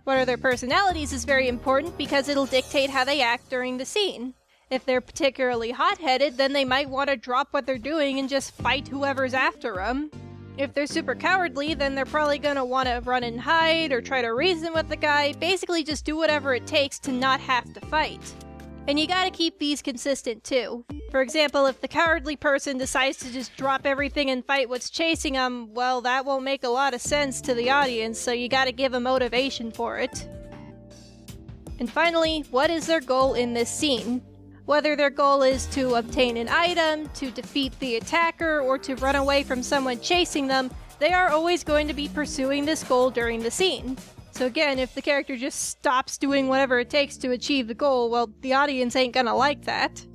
What are their personalities is very important because it'll dictate how they act during the scene. If they're particularly hot-headed, then they might want to drop what they're doing and just fight whoever's after them. If they're super cowardly, then they're probably gonna want to run and hide or try to reason with the guy, basically just do whatever it takes to not have to fight. And you gotta keep these consistent too. For example, if the cowardly person decides to just drop everything and fight what's chasing them, well, that won't make a lot of sense to the audience, so you gotta give a motivation for it. And finally, what is their goal in this scene? Whether their goal is to obtain an item, to defeat the attacker, or to run away from someone chasing them, they are always going to be pursuing this goal during the scene. So again, if the character just stops doing whatever it takes to achieve the goal, well, the audience ain't gonna like that.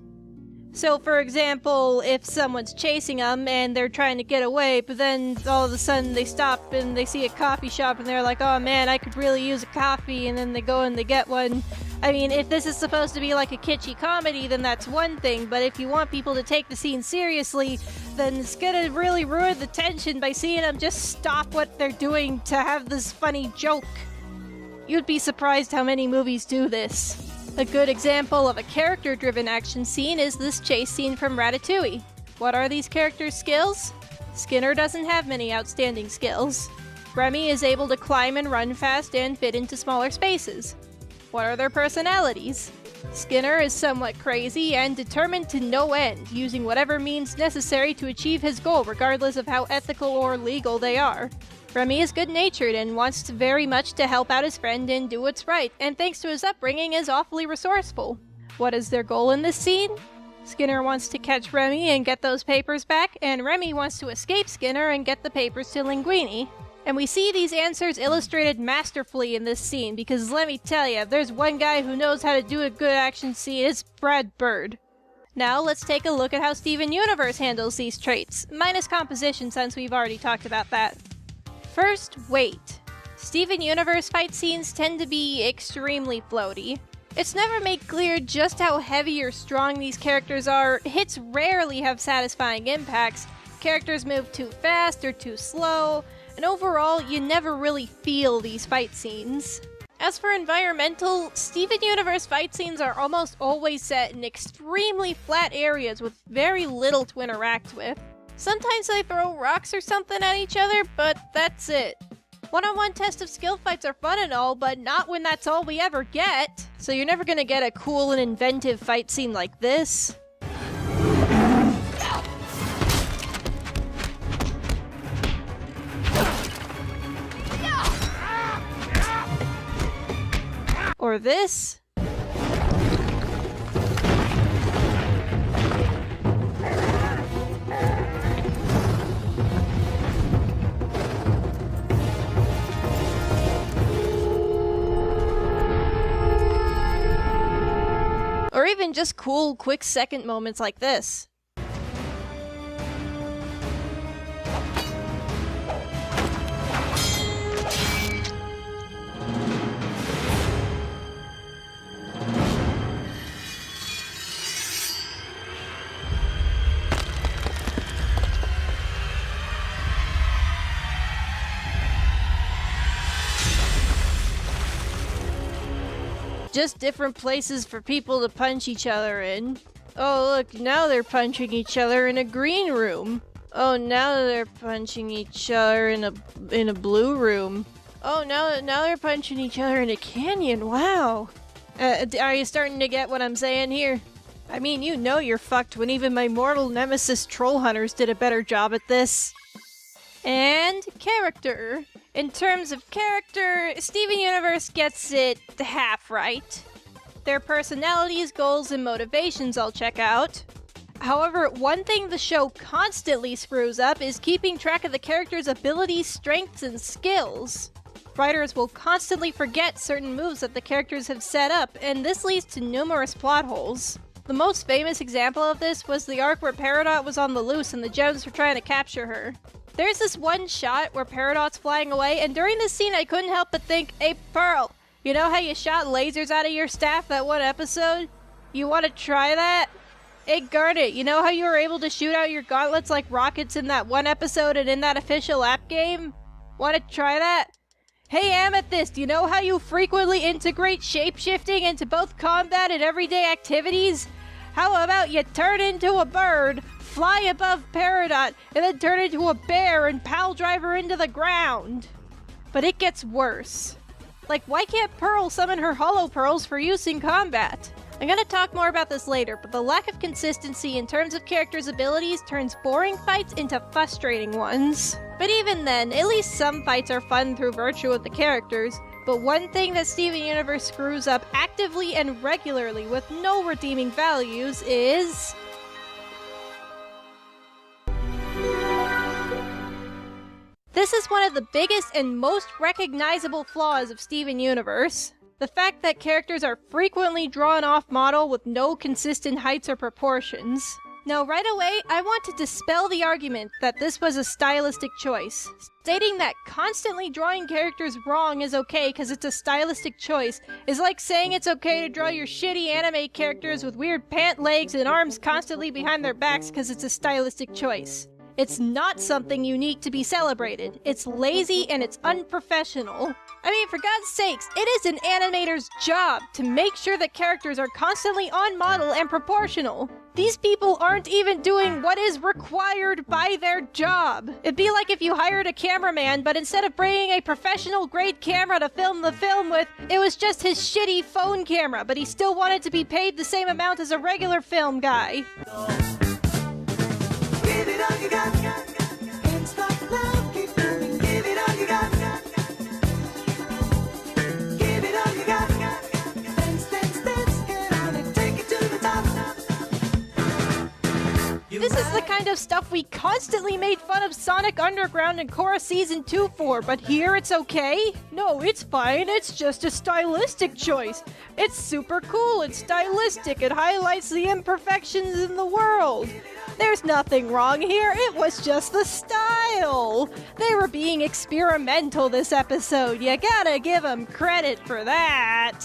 So for example, if someone's chasing them and they're trying to get away, but then all of a sudden they stop and they see a coffee shop and they're like, oh man, I could really use a coffee, and then they go and they get one. I mean, if this is supposed to be like a kitschy comedy, then that's one thing, but if you want people to take the scene seriously, then it's gonna really ruin the tension by seeing them just stop what they're doing to have this funny joke. You'd be surprised how many movies do this. A good example of a character-driven action scene is this chase scene from Ratatouille. What are these characters' skills? Skinner doesn't have many outstanding skills. Remy is able to climb and run fast and fit into smaller spaces. What are their personalities? Skinner is somewhat crazy and determined to no end, using whatever means necessary to achieve his goal regardless of how ethical or legal they are. Remy is good-natured and wants very much to help out his friend and do what's right, and thanks to his upbringing is awfully resourceful. What is their goal in this scene? Skinner wants to catch Remy and get those papers back, and Remy wants to escape Skinner and get the papers to Linguini. And we see these answers illustrated masterfully in this scene, because let me tell you, if there's one guy who knows how to do a good action scene, it's Brad Bird. Now let's take a look at how Steven Universe handles these traits, minus composition since we've already talked about that. First, weight. Steven Universe fight scenes tend to be extremely floaty. It's never made clear just how heavy or strong these characters are, hits rarely have satisfying impacts, characters move too fast or too slow, and overall, you never really feel these fight scenes. As for environmental, Steven Universe fight scenes are almost always set in extremely flat areas with very little to interact with. Sometimes they throw rocks or something at each other, but that's it. One-on-one test of skill fights are fun and all, but not when that's all we ever get. So you're never gonna get a cool and inventive fight scene like this. Or this. Or even just cool, quick second moments like this. Just different places for people to punch each other in. Oh look, now they're punching each other in a green room. Oh, now they're punching each other in a blue room. Oh, now they're punching each other in a canyon. Wow. Are you starting to get what I'm saying here? I mean, you know you're fucked when even my mortal nemesis troll hunters did a better job at this. And character. In terms of character, Steven Universe gets it half right. Their personalities, goals, and motivations I'll check out. However, one thing the show constantly screws up is keeping track of the characters' abilities, strengths, and skills. Writers will constantly forget certain moves that the characters have set up, and this leads to numerous plot holes. The most famous example of this was the arc where Peridot was on the loose and the Gems were trying to capture her. There's this one shot where Peridot's flying away, and during this scene I couldn't help but think, hey Pearl, you know how you shot lasers out of your staff that one episode? You want to try that? Hey Garnet, you know how you were able to shoot out your gauntlets like rockets in that one episode and in that official app game? Want to try that? Hey Amethyst, you know how you frequently integrate shapeshifting into both combat and everyday activities? How about you turn into a bird, fly above Peridot, and then turn into a bear and pile drive her into the ground? But it gets worse. Like, why can't Pearl summon her Hollow Pearls for use in combat? I'm gonna talk more about this later, but the lack of consistency in terms of characters' abilities turns boring fights into frustrating ones. But even then, at least some fights are fun through virtue of the characters. But one thing that Steven Universe screws up actively and regularly with no redeeming values is... This is one of the biggest and most recognizable flaws of Steven Universe. The fact that characters are frequently drawn off model with no consistent heights or proportions. Now, right away, I want to dispel the argument that this was a stylistic choice. Stating that constantly drawing characters wrong is okay because it's a stylistic choice is like saying it's okay to draw your shitty anime characters with weird pant legs and arms constantly behind their backs because it's a stylistic choice. It's not something unique to be celebrated. It's lazy and it's unprofessional. I mean, for God's sakes, it is an animator's job to make sure that characters are constantly on model and proportional. These people aren't even doing what is required by their job. It'd be like if you hired a cameraman, but instead of bringing a professional grade camera to film the film with, it was just his shitty phone camera, but he still wanted to be paid the same amount as a regular film guy. Give it all you got. Can't stop love, keep moving. Give it all you got. Give it all you got. Dance, dance, dance, get on it, take it to the top. This is the kind of stuff we constantly made fun of Sonic Underground and Korra Season 2 for, but here it's okay? No, it's fine, it's just a stylistic choice. It's super cool, it's stylistic, it highlights the imperfections in the world. There's nothing wrong here, it was just the style. They were being experimental this episode, you gotta give them credit for that.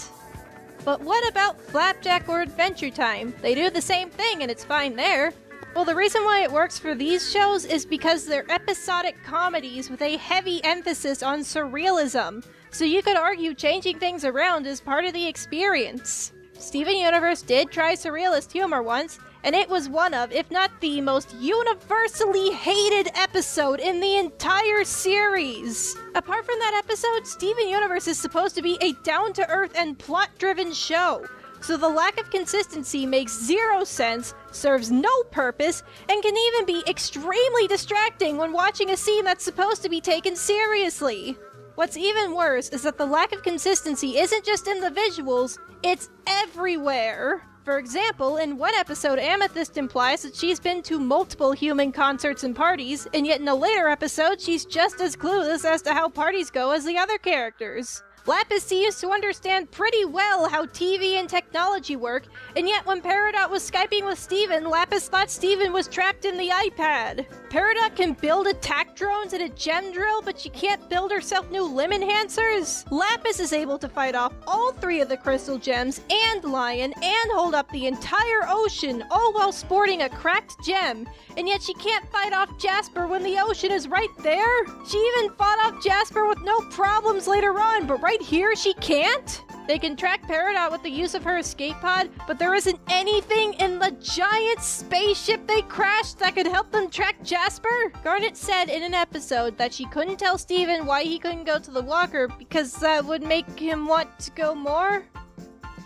But what about Flapjack or Adventure Time? They do the same thing and it's fine there. Well, the reason why it works for these shows is because they're episodic comedies with a heavy emphasis on surrealism. So you could argue changing things around is part of the experience. Steven Universe did try surrealist humor once, and it was one of, if not the most universally hated episode in the entire series. Apart from that episode, Steven Universe is supposed to be a down-to-earth and plot-driven show. So the lack of consistency makes zero sense, serves no purpose, and can even be extremely distracting when watching a scene that's supposed to be taken seriously. What's even worse is that the lack of consistency isn't just in the visuals, it's everywhere. For example, in one episode, Amethyst implies that she's been to multiple human concerts and parties, and yet in a later episode, she's just as clueless as to how parties go as the other characters. Lapis seems to understand pretty well how TV and technology work, and yet when Peridot was Skyping with Steven, Lapis thought Steven was trapped in the iPad. Peridot can build attack drones and a gem drill, but she can't build herself new limb enhancers? Lapis is able to fight off all three of the crystal gems and Lion and hold up the entire ocean, all while sporting a cracked gem, and yet she can't fight off Jasper when the ocean is right there? She even fought off Jasper with no problems later on, but right here she can't? They can track Peridot with the use of her escape pod, but there isn't anything in the giant spaceship they crashed that could help them track Jasper? Garnet said in an episode that she couldn't tell Steven why he couldn't go to the walker because that would make him want to go more?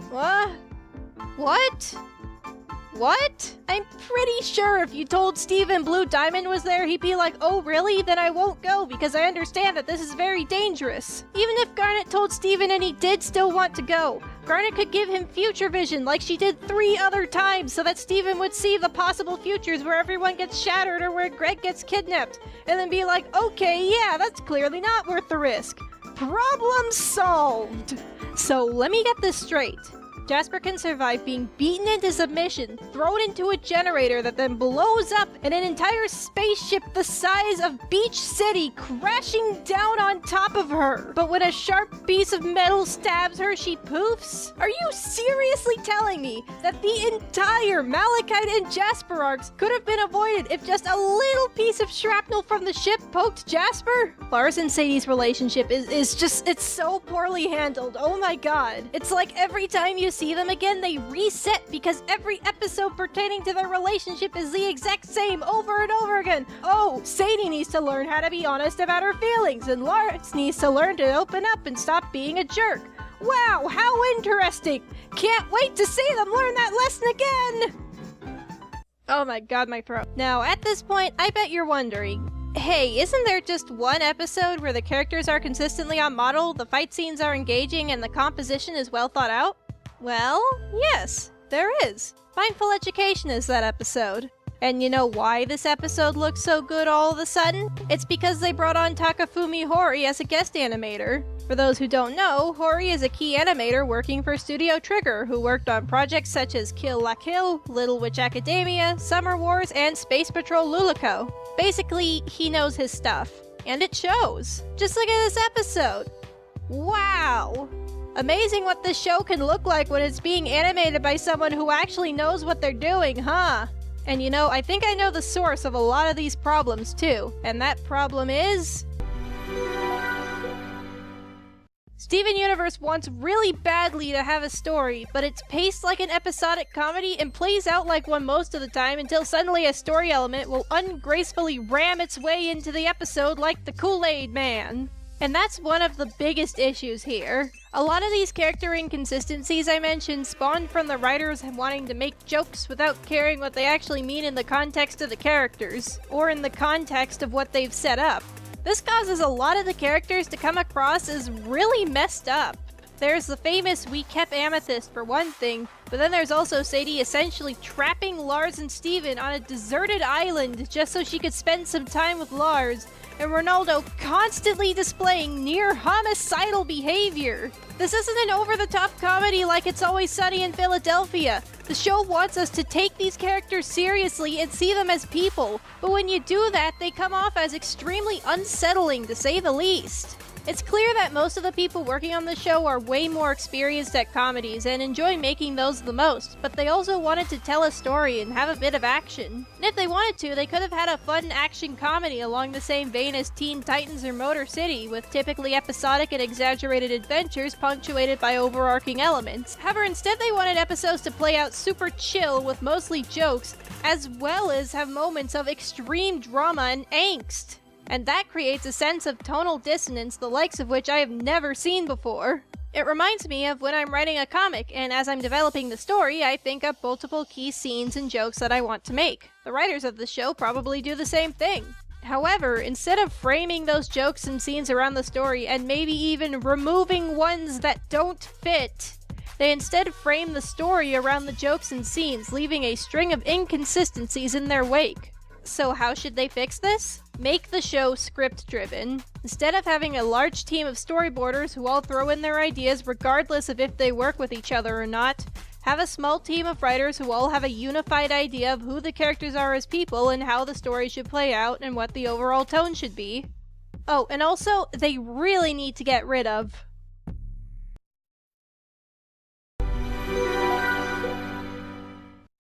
What? What? What? I'm pretty sure if you told Steven Blue Diamond was there, he'd be like, oh really? Then I won't go because I understand that this is very dangerous. Even if Garnet told Steven and he did still want to go, Garnet could give him future vision like she did 3 other times so that Steven would see the possible futures where everyone gets shattered or where Greg gets kidnapped, and then be like, okay, yeah, that's clearly not worth the risk. Problem solved! So let me get this straight. Jasper can survive being beaten into submission, thrown into a generator that then blows up, and an entire spaceship the size of Beach City crashing down on top of her. But when a sharp piece of metal stabs her, she poofs? Are you seriously telling me that the entire Malachite and Jasper arcs could have been avoided if just a little piece of shrapnel from the ship poked Jasper? Lars and Sadie's relationship is just, it's so poorly handled. Oh my god. It's like every time you see them again, they reset because every episode pertaining to their relationship is the exact same over and over again. Oh, Sadie needs to learn how to be honest about her feelings, and Lars needs to learn to open up and stop being a jerk. Wow, how interesting! Can't wait to see them learn that lesson again! Oh my god, my throat. Now, at this point, I bet you're wondering, hey, isn't there just one episode where the characters are consistently on model, the fight scenes are engaging, and the composition is well thought out? Well, yes, there is. Mindful Education is that episode. And you know why this episode looks so good all of a sudden? It's because they brought on Takafumi Hori as a guest animator. For those who don't know, Hori is a key animator working for Studio Trigger, who worked on projects such as Kill La Kill, Little Witch Academia, Summer Wars, and Space Patrol Luluco. Basically, he knows his stuff. And it shows. Just look at this episode. Wow! Amazing what this show can look like when it's being animated by someone who actually knows what they're doing, huh? And you know, I think I know the source of a lot of these problems too. And that problem is... Steven Universe wants really badly to have a story, but it's paced like an episodic comedy and plays out like one most of the time until suddenly a story element will ungracefully ram its way into the episode like the Kool-Aid Man. And that's one of the biggest issues here. A lot of these character inconsistencies I mentioned spawned from the writers wanting to make jokes without caring what they actually mean in the context of the characters, or in the context of what they've set up. This causes a lot of the characters to come across as really messed up. There's the famous "We kept Amethyst" for one thing, but then there's also Sadie essentially trapping Lars and Steven on a deserted island just so she could spend some time with Lars, and Ronaldo constantly displaying near homicidal behavior. This isn't an over-the-top comedy like It's Always Sunny in Philadelphia. The show wants us to take these characters seriously and see them as people, but when you do that, they come off as extremely unsettling, to say the least. It's clear that most of the people working on the show are way more experienced at comedies and enjoy making those the most, but they also wanted to tell a story and have a bit of action. And if they wanted to, they could have had a fun action comedy along the same vein as Teen Titans or Motor City, with typically episodic and exaggerated adventures punctuated by overarching elements. However, instead they wanted episodes to play out super chill with mostly jokes, as well as have moments of extreme drama and angst. And that creates a sense of tonal dissonance the likes of which I have never seen before. It reminds me of when I'm writing a comic, and as I'm developing the story, I think up multiple key scenes and jokes that I want to make. The writers of the show probably do the same thing. However, instead of framing those jokes and scenes around the story, and maybe even removing ones that don't fit, they instead frame the story around the jokes and scenes, leaving a string of inconsistencies in their wake. So how should they fix this? Make the show script-driven. Instead of having a large team of storyboarders who all throw in their ideas regardless of if they work with each other or not, have a small team of writers who all have a unified idea of who the characters are as people and how the story should play out and what the overall tone should be. Oh, and also, they really need to get rid of...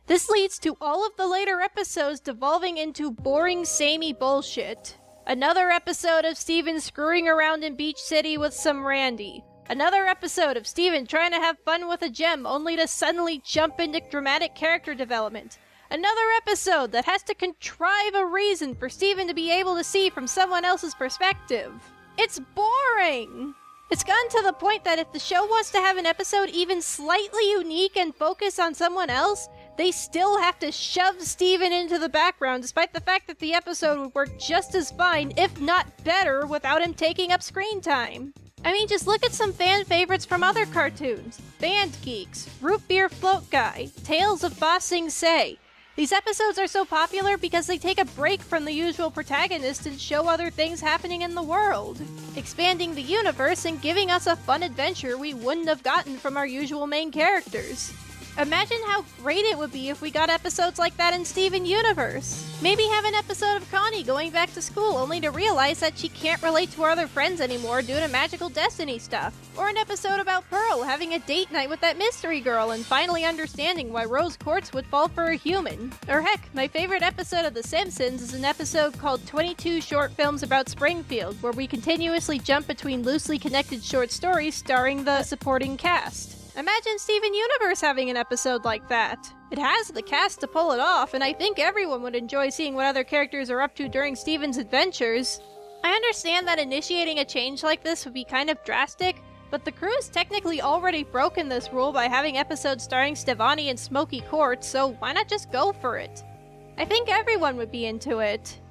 This leads to all of the later episodes devolving into boring, samey bullshit. Another episode of Steven screwing around in Beach City with some Randy. Another episode of Steven trying to have fun with a gem only to suddenly jump into dramatic character development. Another episode that has to contrive a reason for Steven to be able to see from someone else's perspective. It's boring! It's gotten to the point that if the show wants to have an episode even slightly unique and focus on someone else, they still have to shove Steven into the background, despite the fact that the episode would work just as fine, if not better, without him taking up screen time. I mean, just look at some fan favorites from other cartoons. Band Geeks, Root Beer Float Guy, Tales of Ba Sing Se. These episodes are so popular because they take a break from the usual protagonist and show other things happening in the world, expanding the universe and giving us a fun adventure we wouldn't have gotten from our usual main characters. Imagine how great it would be if we got episodes like that in Steven Universe. Maybe have an episode of Connie going back to school only to realize that she can't relate to her other friends anymore due to magical destiny stuff. Or an episode about Pearl having a date night with that mystery girl and finally understanding why Rose Quartz would fall for a human. Or heck, my favorite episode of The Simpsons is an episode called 22 Short Films About Springfield, where we continuously jump between loosely connected short stories starring the supporting cast. Imagine Steven Universe having an episode like that. It has the cast to pull it off, and I think everyone would enjoy seeing what other characters are up to during Steven's adventures. I understand that initiating a change like this would be kind of drastic, but the crew has technically already broken this rule by having episodes starring Stevani and Smoky Quartz, so why not just go for it? I think everyone would be into it.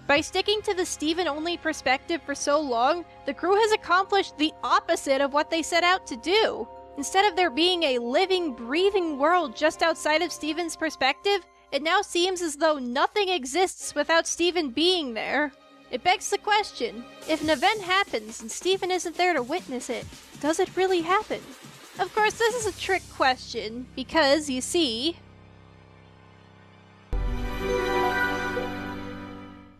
By sticking to the Steven-only perspective for so long, the crew has accomplished the opposite of what they set out to do. Instead of there being a living, breathing world just outside of Steven's perspective, It now seems as though nothing exists without Steven being there. It begs the question, if an event happens and Steven isn't there to witness it, does it really happen? Of course, this is a trick question, because, you see,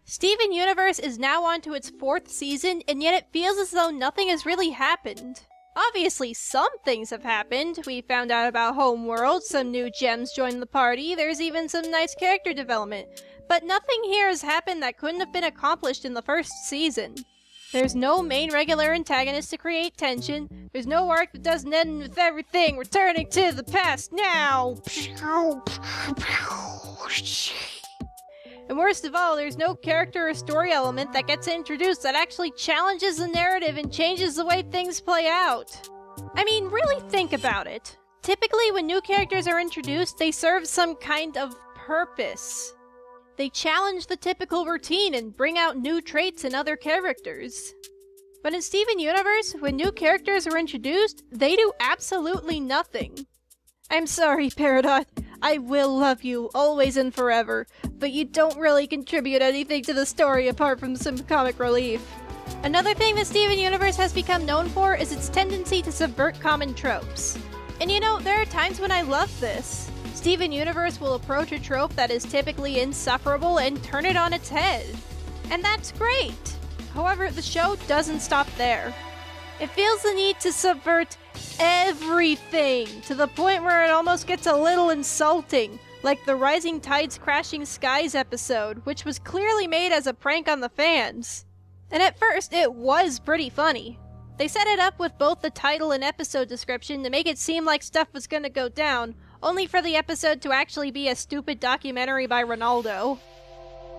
Steven Universe is now on to its 4th season, and yet it feels as though nothing has really happened. Obviously, some things have happened. We found out about Homeworld, some new gems joined the party, there's even some nice character development. But nothing here has happened that couldn't have been accomplished in the 1st season. There's no main regular antagonist to create tension, there's no arc that doesn't end with everything returning to the past now! And worst of all, there's no character or story element that gets introduced that actually challenges the narrative and changes the way things play out. I mean, really think about it. Typically, when new characters are introduced, they serve some kind of purpose. They challenge the typical routine and bring out new traits in other characters. But in Steven Universe, when new characters are introduced, they do absolutely nothing. I'm sorry, Peridot. I will love you, always and forever, but you don't really contribute anything to the story apart from some comic relief. Another thing that Steven Universe has become known for is its tendency to subvert common tropes. And you know, there are times when I love this. Steven Universe will approach a trope that is typically insufferable and turn it on its head. And that's great! However, the show doesn't stop there. It feels the need to subvert everything, to the point where it almost gets a little insulting, like the Rising Tides Crashing Skies episode, which was clearly made as a prank on the fans. And at first, it was pretty funny. They set it up with both the title and episode description to make it seem like stuff was gonna go down, only for the episode to actually be a stupid documentary by Ronaldo.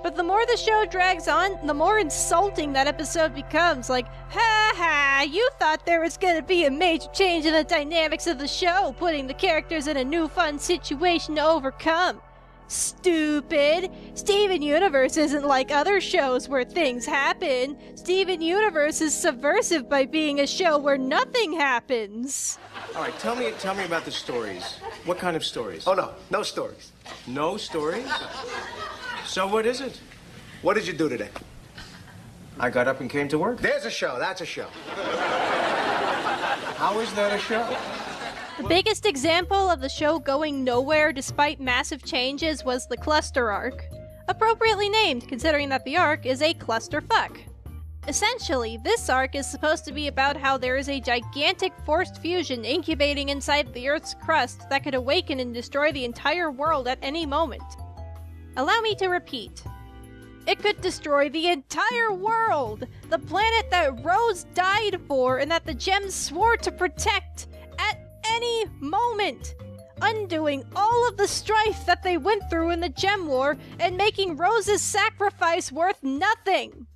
But the more the show drags on, the more insulting that episode becomes, like, ha ha, you thought there was gonna be a major change in the dynamics of the show, putting the characters in a new fun situation to overcome. Stupid! Steven Universe isn't like other shows where things happen. Steven Universe is subversive by being a show where nothing happens. All right, tell me about the stories. What kind of stories? Oh, no stories. No stories? So what is it? What did you do today? I got up and came to work. There's a show, that's a show. How is that a show? The biggest example of the show going nowhere despite massive changes was the Cluster arc. Appropriately named, considering that the arc is a clusterfuck. Essentially, this arc is supposed to be about how there is a gigantic forced fusion incubating inside the Earth's crust that could awaken and destroy the entire world at any moment. Allow me to repeat. It could destroy the entire world! The planet that Rose died for and that the gems swore to protect at any moment! Undoing all of the strife that they went through in the Gem War and making Rose's sacrifice worth nothing!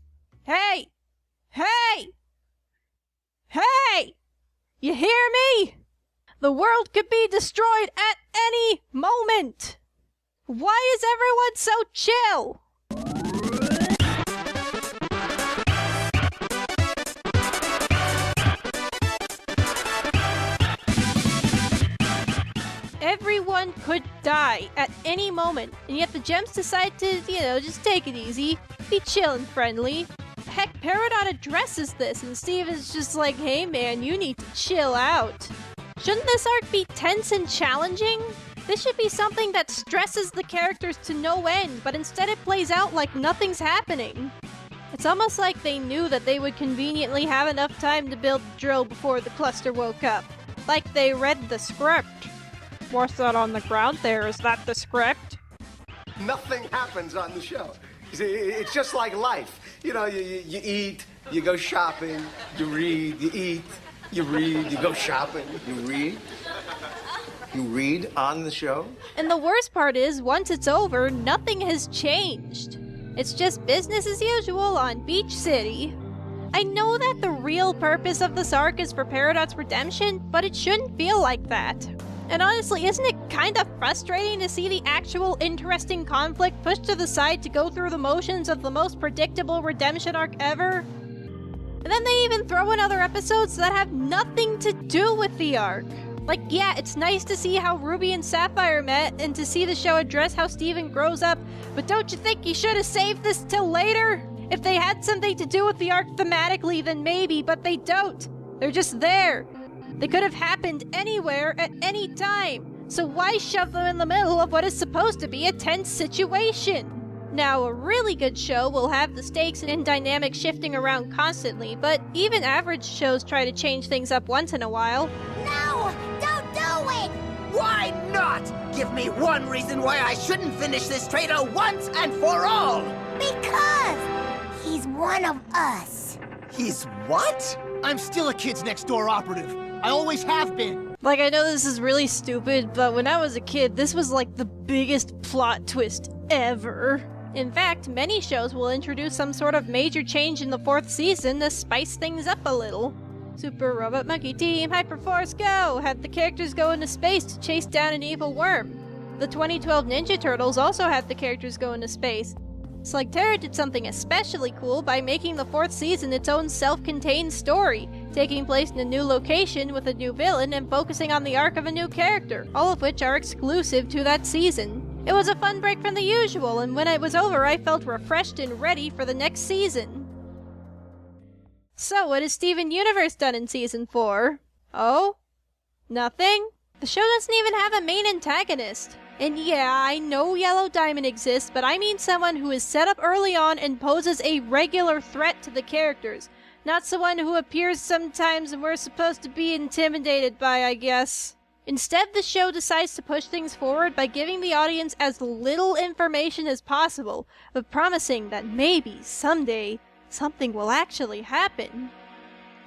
Hey! Hey! Hey! You hear me? The world could be destroyed at any moment! Why is everyone so chill? Everyone could die at any moment, and yet the gems decide to, just take it easy, be chill and friendly. Heck, Peridot addresses this, and Steve is just like, hey man, you need to chill out. Shouldn't this arc be tense and challenging? This should be something that stresses the characters to no end, but instead it plays out like nothing's happening. It's almost like they knew that they would conveniently have enough time to build the drill before the cluster woke up. Like they read the script. What's that on the ground there? Is that the script? Nothing happens on the show. You see, it's just like life. You know, you eat, you go shopping, you read, you eat, you read, you go shopping. You read? You read on the show? And the worst part is, once it's over, nothing has changed. It's just business as usual on Beach City. I know that the real purpose of this arc is for Peridot's redemption, but it shouldn't feel like that. And honestly, isn't it kind of frustrating to see the actual interesting conflict pushed to the side to go through the motions of the most predictable redemption arc ever? And then they even throw in other episodes that have nothing to do with the arc. Like, yeah, it's nice to see how Ruby and Sapphire met and to see the show address how Steven grows up, but don't you think you should have saved this till later? If they had something to do with the arc thematically, then maybe, but they don't. They're just there. They could have happened anywhere at any time. So why shove them in the middle of what is supposed to be a tense situation? Now, a really good show will have the stakes and dynamic shifting around constantly, but even average shows try to change things up once in a while. No! Don't do it! Why not? Give me one reason why I shouldn't finish this traitor once and for all! Because he's one of us. He's what? I'm still a Kids Next Door operative. I always have been. Like, I know this is really stupid, but when I was a kid, this was like the biggest plot twist ever. In fact, many shows will introduce some sort of major change in the 4th season to spice things up a little. Super Robot Monkey Team Hyperforce Go! Had the characters go into space to chase down an evil worm. The 2012 Ninja Turtles also had the characters go into space. Slugterra did something especially cool by making the 4th season its own self-contained story, taking place in a new location with a new villain and focusing on the arc of a new character, all of which are exclusive to that season. It was a fun break from the usual, and when it was over I felt refreshed and ready for the next season. So what has Steven Universe done in Season 4? Oh? Nothing? The show doesn't even have a main antagonist. And yeah, I know Yellow Diamond exists, but I mean someone who is set up early on and poses a regular threat to the characters, not someone who appears sometimes and we're supposed to be intimidated by, I guess. Instead, the show decides to push things forward by giving the audience as little information as possible, but promising that maybe, someday, something will actually happen.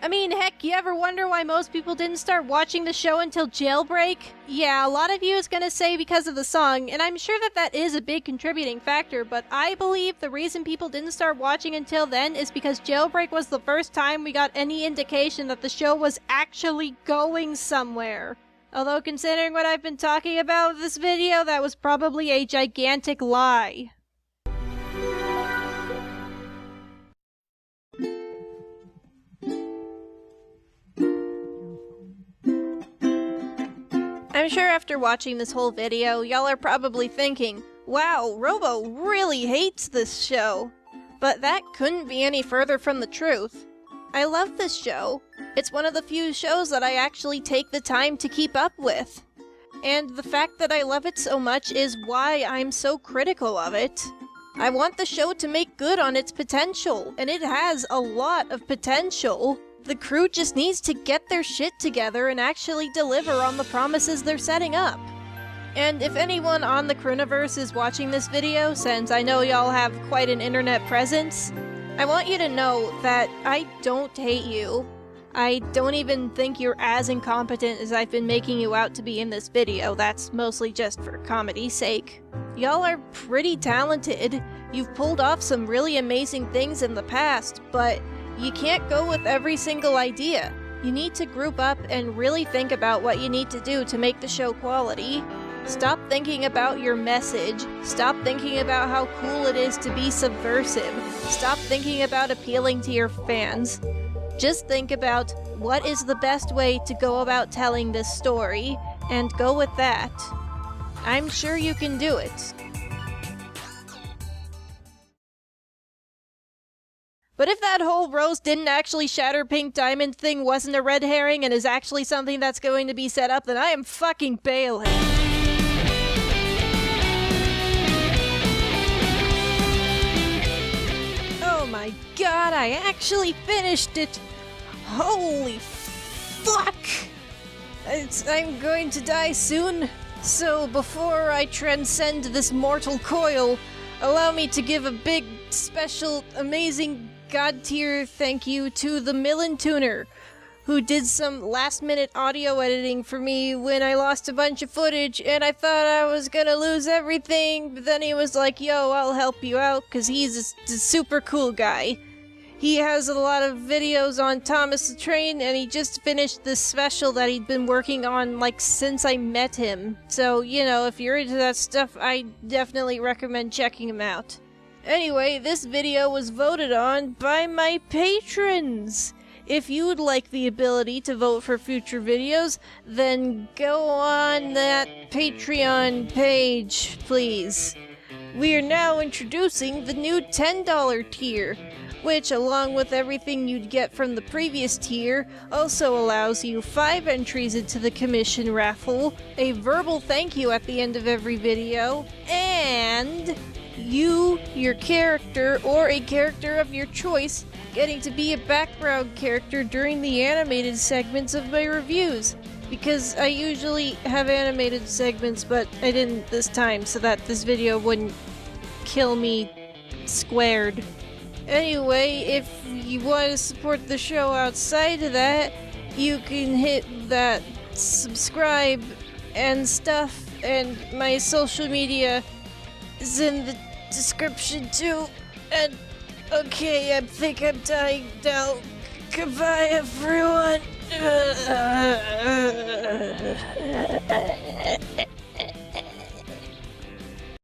I mean, heck, you ever wonder why most people didn't start watching the show until Jailbreak? Yeah, a lot of you is gonna say because of the song, and I'm sure that that is a big contributing factor, but I believe the reason people didn't start watching until then is because Jailbreak was the first time we got any indication that the show was actually going somewhere. Although considering what I've been talking about in this video, that was probably a gigantic lie. I'm sure after watching this whole video, y'all are probably thinking, wow, Robo really hates this show. But that couldn't be any further from the truth. I love this show. It's one of the few shows that I actually take the time to keep up with. And the fact that I love it so much is why I'm so critical of it. I want the show to make good on its potential, and it has a lot of potential. The crew just needs to get their shit together and actually deliver on the promises they're setting up. And if anyone on the Crewniverse is watching this video, since I know y'all have quite an internet presence, I want you to know that I don't hate you. I don't even think you're as incompetent as I've been making you out to be in this video. That's mostly just for comedy's sake. Y'all are pretty talented. You've pulled off some really amazing things in the past, but you can't go with every single idea. You need to group up and really think about what you need to do to make the show quality. Stop thinking about your message. Stop thinking about how cool it is to be subversive. Stop thinking about appealing to your fans. Just think about what is the best way to go about telling this story, and go with that. I'm sure you can do it. But if that whole Rose didn't actually shatter Pink Diamond thing wasn't a red herring and is actually something that's going to be set up, then I am fucking bailing. Oh my god, I actually finished it! Holy fuck! I'm going to die soon, so before I transcend this mortal coil, allow me to give a big, special, amazing god-tier thank you to TheMilanTooner, who did some last-minute audio editing for me when I lost a bunch of footage and I thought I was gonna lose everything, but then he was like, yo, I'll help you out, cause he's a super cool guy. He has a lot of videos on Thomas the Train, and he just finished this special that he'd been working on, like, since I met him. So, you know, if you're into that stuff, I definitely recommend checking him out. Anyway, this video was voted on by my patrons! if you would like the ability to vote for future videos, then go on that Patreon page, please. We are now introducing the new $10 tier, which, along with everything you'd get from the previous tier, also allows you 5 entries into the commission raffle, a verbal thank you at the end of every video, and you, your character, or a character of your choice, getting to be a background character during the animated segments of my reviews. Because I usually have animated segments, but I didn't this time, so that this video wouldn't kill me squared. Anyway, if you want to support the show outside of that, you can hit that subscribe and stuff, and my social media is in the description too. And okay, I think I'm dying now. Goodbye, everyone.